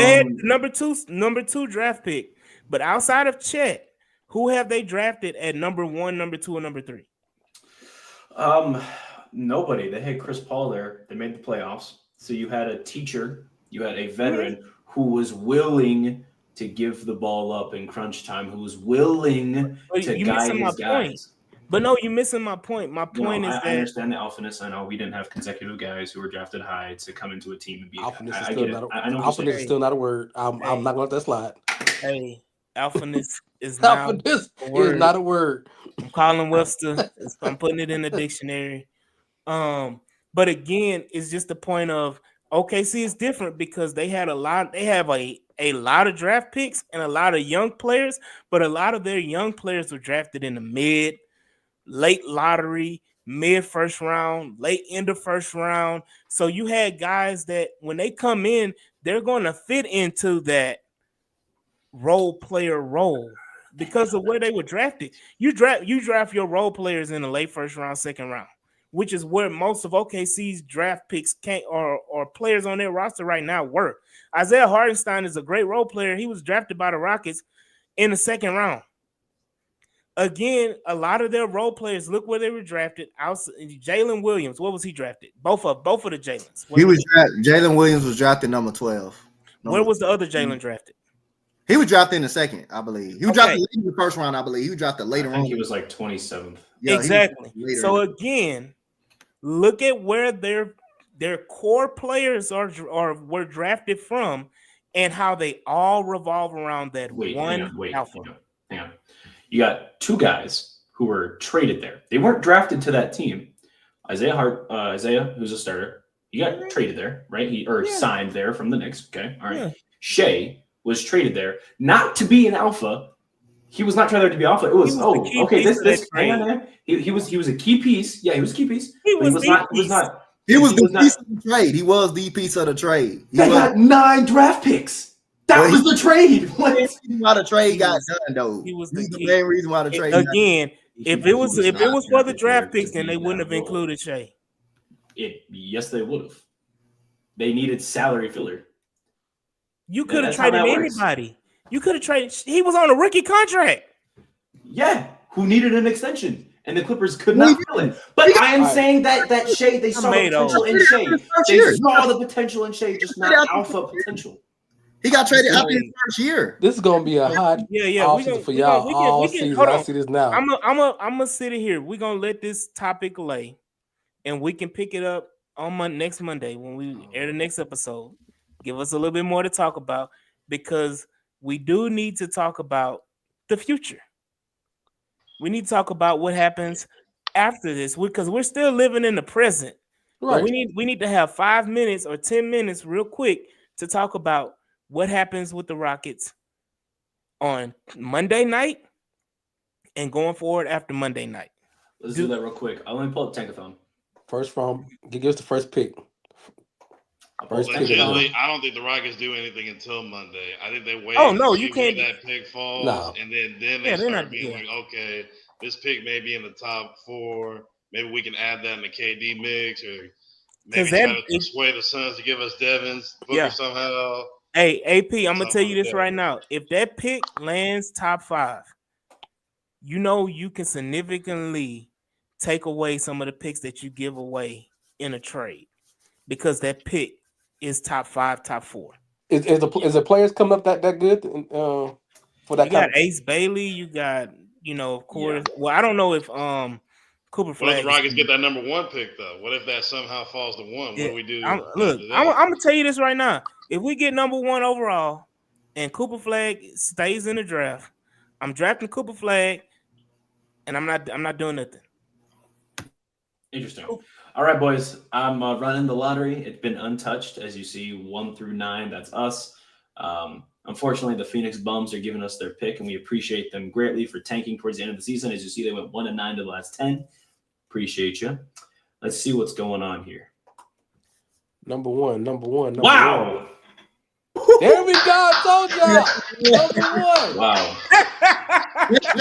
number two draft pick, but outside of Chet, who have they drafted at number 1, number 2, and number 3? Nobody. They had Chris Paul there. They made the playoffs. So you had a teacher, you had a veteran who was willing to give the ball up in crunch time, who was willing to You guide missing my his guys. point. But no, you're missing my point. My point is I that understand the alphaness. I know we didn't have consecutive guys who were drafted high to come into a team and be. Alphaness is I still get not it. a, I know what you're alphaness is saying. still not a word. I'm Hey. not gonna let that slide. hey, alphaness is now Alphaness a is word. not a word. I'm calling Webster. I'm putting it in the dictionary. But again, it's just the point of OKC is different because they have a lot of draft picks and a lot of young players, but a lot of their young players were drafted in the mid, late lottery, mid first round, late end of first round. So you had guys that when they come in, they're going to fit into that role player role because of where they were drafted. You draft your role players in the late first round, second round, which is where most of OKC's draft picks or players on their roster right now were. Isaiah Hartenstein is a great role player. He was drafted by the Rockets in the second round. Again, a lot of their role players, look where they were drafted. Jalen Williams, what was he drafted? Both of the Jalens. Jalen Williams was drafted number 12. Where was the other Jalen drafted? He was drafted in the second, I believe. He was drafted late in the first round, I believe. He was drafted later on. I think he was like 27th. Yeah, exactly. So again, look at where their core players were drafted from, and how they all revolve around that Hang on. You got two guys who were traded there. They weren't drafted to that team. Isaiah, who's a starter, he got traded there, right? Signed there from the Knicks. Okay, all right. Yeah. Shea was traded there not to be an alpha. He was not traded there to be alpha. It was this. Hang on. He was a key piece. Yeah, he was a key piece. He was the piece of the trade. He was the piece of the trade. They got 9 draft picks. That was the trade. What? Why the trade got done, though? He was the main reason why the trade. Again, if it was for the draft picks, then they wouldn't have included Shea. Yes, they would have. They needed salary filler. You could have traded anybody. You could have traded. He was on a rookie contract. Yeah, who needed an extension, and the Clippers could not fill it. But I am saying that Shea, they saw the potential in Shea. They saw the potential in Shea, just not alpha potential. He got traded after his first year. This is gonna be a hot offseason for y'all all season. I see this now. I'm gonna sit here. We're gonna let this topic lay, and we can pick it up on next Monday when we air the next episode. Give us a little bit more to talk about because we do need to talk about the future. We need to talk about what happens after this because we're still living in the present. Right. But we need to have 5 minutes or 10 minutes real quick to talk about what happens with the Rockets on Monday night and going forward after Monday night. Let's do that real quick. Let me pull up Tankathon. First round, give us the first pick. Legitimately, I don't think the Rockets do anything until Monday. I think they wait. Oh no, you can't. Where that pick falls, and then they start being like, okay, this pick may be in the top 4. Maybe we can add that in the KD mix, or maybe try to persuade the Suns to give us Devins Booker somehow. Hey, AP, I'm gonna Top tell you of this the right day. now. If that pick lands top 5, you know you can significantly take away some of the picks that you give away in a trade because that pick is top 5, top 4. Is the players coming up that good for that You got kind of? Ace Bailey. You got, of course. Well, I don't know if Cooper What if Flag. the Rockets get that number 1 pick though? What if that somehow falls to 1? What do we do? I'm after that? gonna tell you this right now. If we get number 1 overall, and Cooper Flag stays in the draft, I'm drafting Cooper Flag, and I'm not doing nothing. Interesting. All right, boys. I'm running the lottery. It's been untouched, as you see, 1 through 9. That's us. Unfortunately, the Phoenix Bums are giving us their pick, and we appreciate them greatly for tanking towards the end of the season. As you see, they went 1-9 to the last 10. Appreciate you. Let's see what's going on here. Number one. Wow. There we go. I told y'all. Number 1. Wow.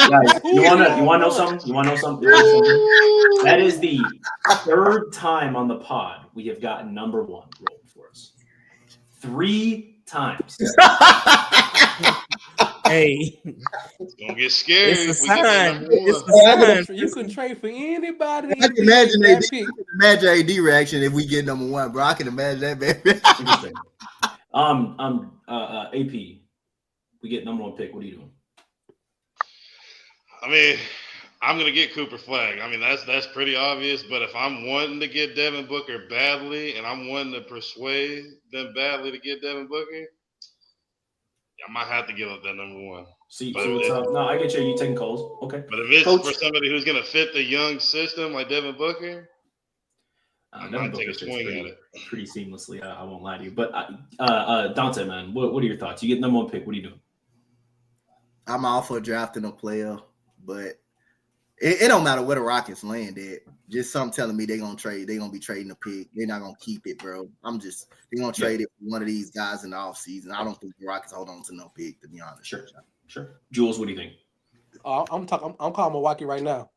Guys, you wanna know something? You wanna know something? That is the 3rd time on the pod we have gotten number 1 rolled for us. 3 times. Hey, It's gonna get scary. it's a if we get that sign. number 1. It's a sign. You can trade for anybody. I can imagine that pick. AD reaction if we get number 1, bro. I can imagine that, baby. Interesting. AP, we get number 1 pick. What are you doing? I mean, I'm gonna get Cooper Flag. I mean, that's pretty obvious. But if I'm wanting to get Devin Booker badly, and I'm wanting to persuade them badly to get Devin Booker, I might have to give up that number 1. See, But no, I get you. You taking calls? Okay. But if it's Coach. for somebody who's gonna fit the young system like Devin Booker, I Devin might take a Booker swing fits at it. pretty seamlessly. I won't lie to you. But Donte, man, what are your thoughts? You get number 1 pick. What are you doing? I'm all for drafting a player, but it don't matter where the Rockets land at. Just something telling me they're gonna trade. They're gonna be trading a pick. They're not gonna keep it, bro. They're gonna trade it for one of these guys in the offseason. I don't think the Rockets hold on to no pick, to be honest. Sure. Jules, what do you think? I'm calling Milwaukee right now.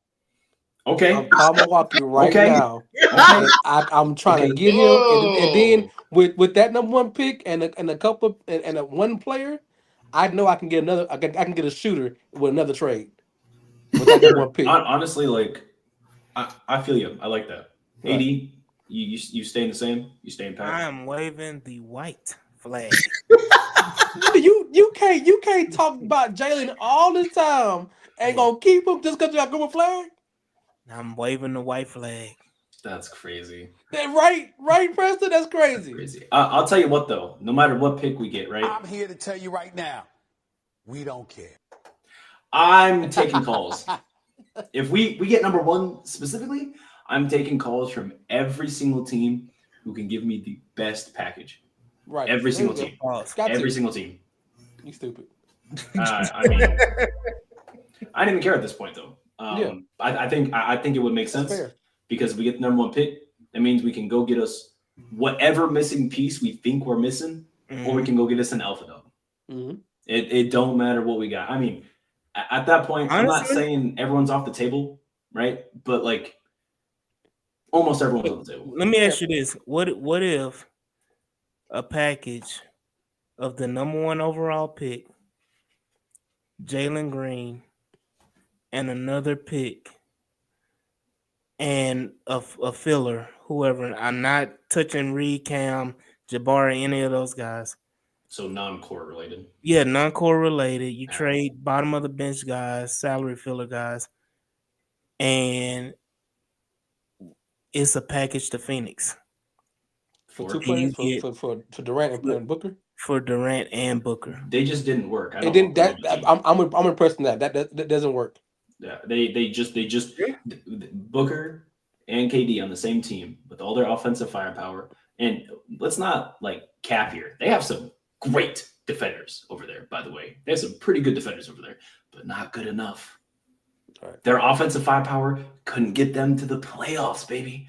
Okay. I'm calling Milwaukee right Okay. now. Okay. I'm trying to get him, and then with that number 1 pick and a couple and a 1 player, I know I can get another. I can get a shooter with another trade with that number 1 pick. Honestly, like I feel you. I like that. Right. AD, you staying the same? You staying pat? I'm waving the white flag. You can't talk about Jalen all the time and gonna keep him just because you got Cooper Flag. I'm waving the white flag. That's crazy. That right, Preston. That's crazy. Crazy. I'll tell you what though. No matter what pick we get, right? I'm here to tell you right now, we don't care. I'm taking calls. If we get number 1 specifically, I'm taking calls from every single team who can give me the best package. Right. Every There single you team. go. Got Every to. single team. You stupid. I mean, I didn't even care at this point though. Yeah. I think it would make That's sense fair. because if we get the number 1 pick, that means we can go get us whatever missing piece we think we're missing, or we can go get us an alpha dog. Mm-hmm. It don't matter what we got. I mean, at that point, Honestly, I'm not saying everyone's off the table, right? But like almost everyone's on the table. Let me ask you this: What if a package of the number 1 overall pick, Jalen Green, and another pick, and a filler, whoever? I'm not touching Reed, Cam, Jabari, any of those guys. So non-core related. Yeah, non-core related. You trade bottom of the bench guys, salary filler guys, and it's a package to Phoenix For 2 Can you players get- for Durant and Booker. for Durant and Booker. They just didn't work. It didn't. I'm impressed in that. That doesn't work. Yeah, they just Booker and KD on the same team with all their offensive firepower. And let's not like cap here. They have some great defenders over there, by the way. They have some pretty good defenders over there, but not good enough. All right. Their offensive firepower couldn't get them to the playoffs, baby.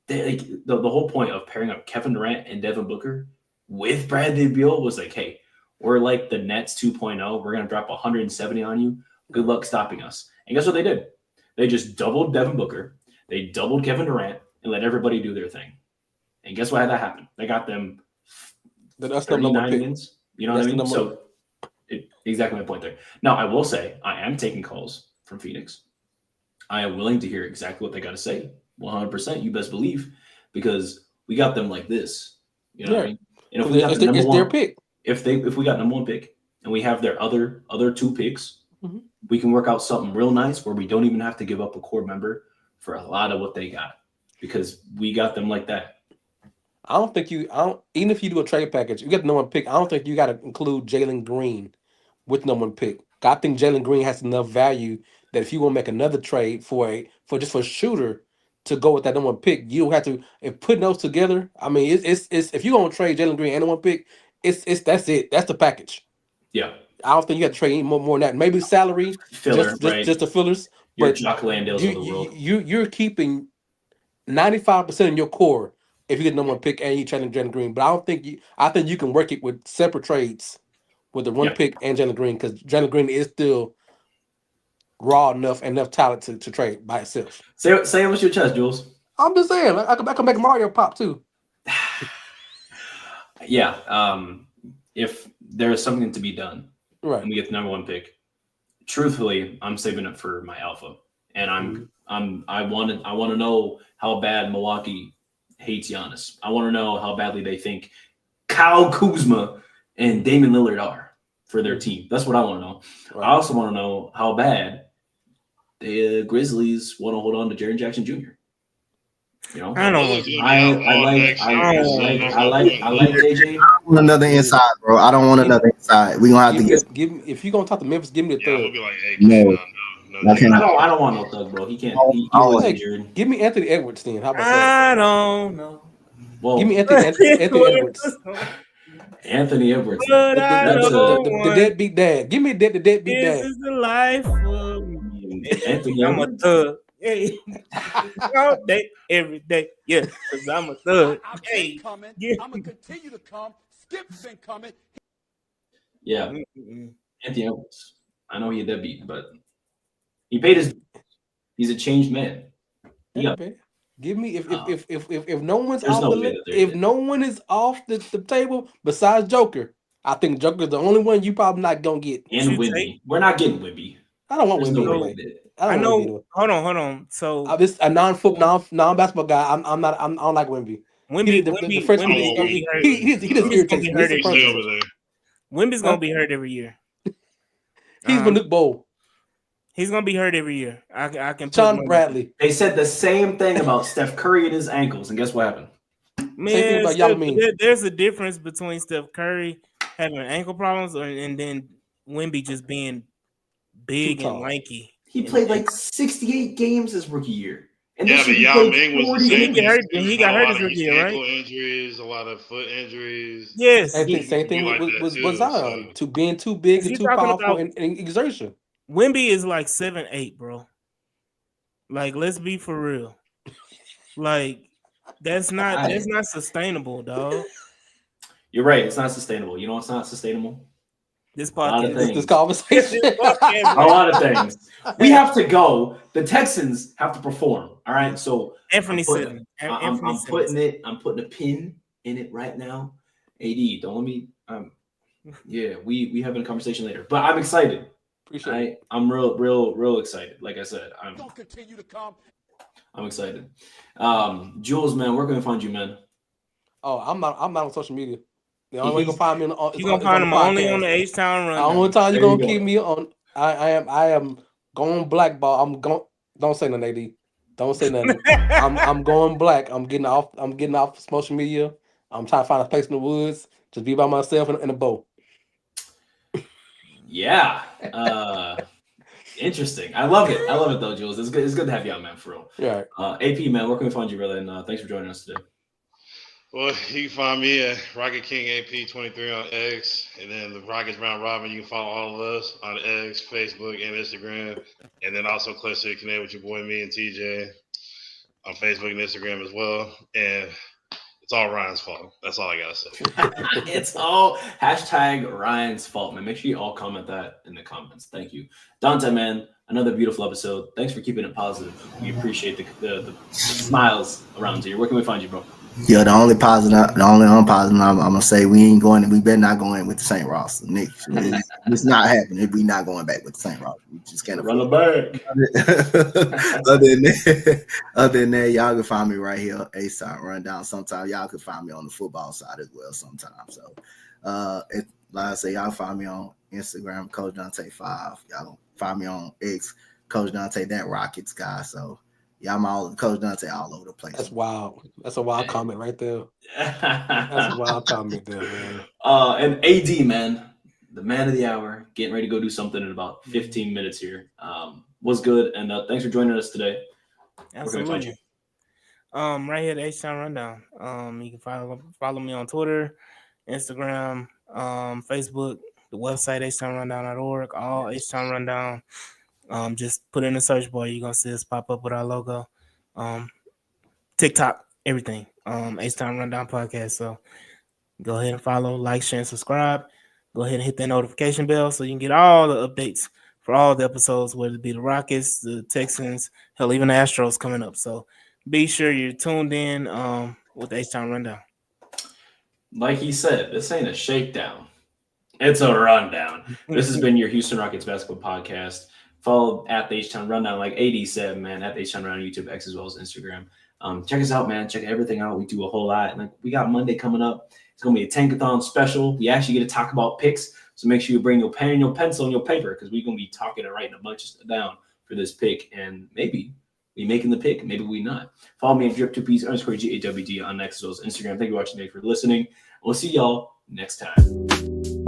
The whole point of pairing up Kevin Durant and Devin Booker with Bradley Beal was like, hey, we're like the Nets 2.0. We're going to drop 170 on you. Good luck stopping us. And guess what they did? They just doubled Devin Booker. They doubled Kevin Durant and let everybody do their thing. And guess what? That happened. They got them That's the number one pick. Wins. You know what I mean? So exactly my point there. Now, I will say I am taking calls from Phoenix. I am willing to hear exactly what they got to say. 100%. You best believe, because we got them like this. You know what I mean? And if we got their pick, if we got number one pick and we have their other two picks, we can work out something real nice where we don't even have to give up a core member for a lot of what they got, because we got them like that. Even if you do a trade package, you get the number one pick. I don't think you got to include Jalen Green with number one pick. I think Jalen Green has enough value that if you want to make another trade for a shooter to go with that number one pick, you don't have to. If putting those together, I mean, it's if you're gonna trade Jalen Green and number one pick, that's it. That's the package. Yeah. I don't think you got to trade any more than that. Maybe salary, filler, just the fillers. Your But Jock Landales of the world. You're keeping 95% of your core if you get number one pick and you trade Jalen Green. But I think you can work it with separate trades with the one pick and Jalen Green, because Jalen Green is still raw enough talent to trade by itself. Say it with your chest, Jules. I'm just saying, I can make Mario pop too. Yeah. If there is something to be done, right, and we get the number one pick, truthfully, I'm saving it for my alpha, and I want to know how bad Milwaukee hates Giannis. I want to know how badly they think Kyle Kuzma and Damian Lillard are for their team. That's what I want to know. Right. I also want to know how bad the Grizzlies want to hold on to Jaren Jackson Jr. You know, I like JJ. I want another inside, bro. I don't want another inside. We gonna have to give me, if you're gonna talk to Memphis, give me a third. Be like, hey, I don't want no thug, bro. He can't. Give me Anthony Edwards then. How about that? I don't know. Well, give me Anthony Edwards. Anthony Edwards. The deadbeat dad. Give me the deadbeat dad. This is the life of me. Anthony I'm a thug. Hey, all day, every day. Yeah, because I'm a thug. Hey, I'm gonna continue to come. Skip's been coming. Yeah, Anthony Edwards. I know he's a deadbeat, but he paid his. He's a changed man. Yeah. Give me if no one's off the list, if no one is off the table besides Joker, I think Joker's the only one you probably not gonna get. And Wimby. We're not getting Wimby. I don't want Wimby. I know. Hold on. So this a non-basketball guy. I don't like Wimby. Wimby's gonna be hurt every year. He's Manute Bol. He's gonna be hurt every year. I can. Sean Bradley. They said the same thing about Steph Curry and his ankles, and guess what happened? Man, there's a difference between Steph Curry having ankle problems and then Wimby just being big and lanky. He played like 68 games his rookie year. And yeah, but Yao Ming was the same. He got hurt his rookie year, right? Injuries, a lot of foot injuries. Yes. Same thing with Zion. To being too big and too powerful in exertion. Wimby is like 7'8", bro. Like, let's be for real. Like, that's not sustainable, dog. You're right. It's not sustainable. You know what's not sustainable? This podcast, this conversation. A lot of things. We have to go. The Texans have to perform. All right. So Anthony said, I'm putting a pin in it right now. AD, don't let me. Yeah, we having a conversation later. But I'm excited. Appreciate it. I'm real excited. Like I said, I'm continue to come. I'm excited. Jules, man, where can we find you, man? Oh, I'm not on social media. The only way you can find me you gonna find him only on the H-Town Run. The only time you're gonna keep me on. I am going blackball. Don't say nothing, AD. Don't say nothing. I'm going black. I'm getting off social media. I'm trying to find a place in the woods. Just be by myself in a boat. Yeah. Interesting. I love it though, Jules. It's good to have you on, man, for real. Yeah. AP, man, where can we find you, brother? And thanks for joining us today. Well, you can find me at Rocket King AP23 on X, and then the Rockets Round Robin. You can follow all of us on X, Facebook, and Instagram, and then also Clutch City Connect with your boy, me and TJ, on Facebook and Instagram as well. And it's all Ryan's fault. That's all I gotta say. It's all #Ryan's fault, man. Make sure you all comment that in the comments. Thank you, Donte, man. Another beautiful episode. Thanks for keeping it positive. We appreciate the smiles around here. Where can we find you, bro? Yeah, the only unpositive I'm gonna say we better not go in with the same roster. Nick, it's not happening. We're not going back with the same roster. We just can't Run afford it back. it. Other than that, y'all can find me right here, A-Side Rundown. Sometimes y'all can find me on the football side as well sometimes. So like I say, y'all find me on Instagram, Coach Donte 5. Y'all can find me on X, Coach Donte, that Rockets guy. So y'all all Coach Donte all over the place. That's wild. That's a wild comment right there. That's a wild comment there, man. And AD, man, the man of the hour, getting ready to go do something in about 15 minutes here. Was good, and thanks for joining us today. Absolutely. Right here at H-Town Rundown. You can follow me on Twitter, Instagram, Facebook, the website htownrundown.org, all H-Town Rundown. Just put in the search bar, you're gonna see us pop up with our logo. TikTok, everything. H-Town Rundown Podcast. So go ahead and follow, like, share, and subscribe. Go ahead and hit that notification bell so you can get all the updates for all the episodes, whether it be the Rockets, the Texans, hell, even the Astros coming up. So be sure you're tuned in with the H-Town Rundown. Like he said, this ain't a shakedown. It's a rundown. This has been your Houston Rockets basketball podcast. Follow at the H-Town Rundown, like AD said, man, at the H-Town Rundown, YouTube, X, as well as Instagram. Check us out, man. Check everything out. We do a whole lot. And we got Monday coming up. It's going to be a Tankathon special. We actually get to talk about picks. So make sure you bring your pen and your pencil and your paper because we're going to be talking and writing a bunch down for this pick. And maybe we making the pick. Maybe we not. Follow me at drip2piece_GAWD on X as well as Instagram. Thank you for watching. Thank you for listening. We'll see y'all next time.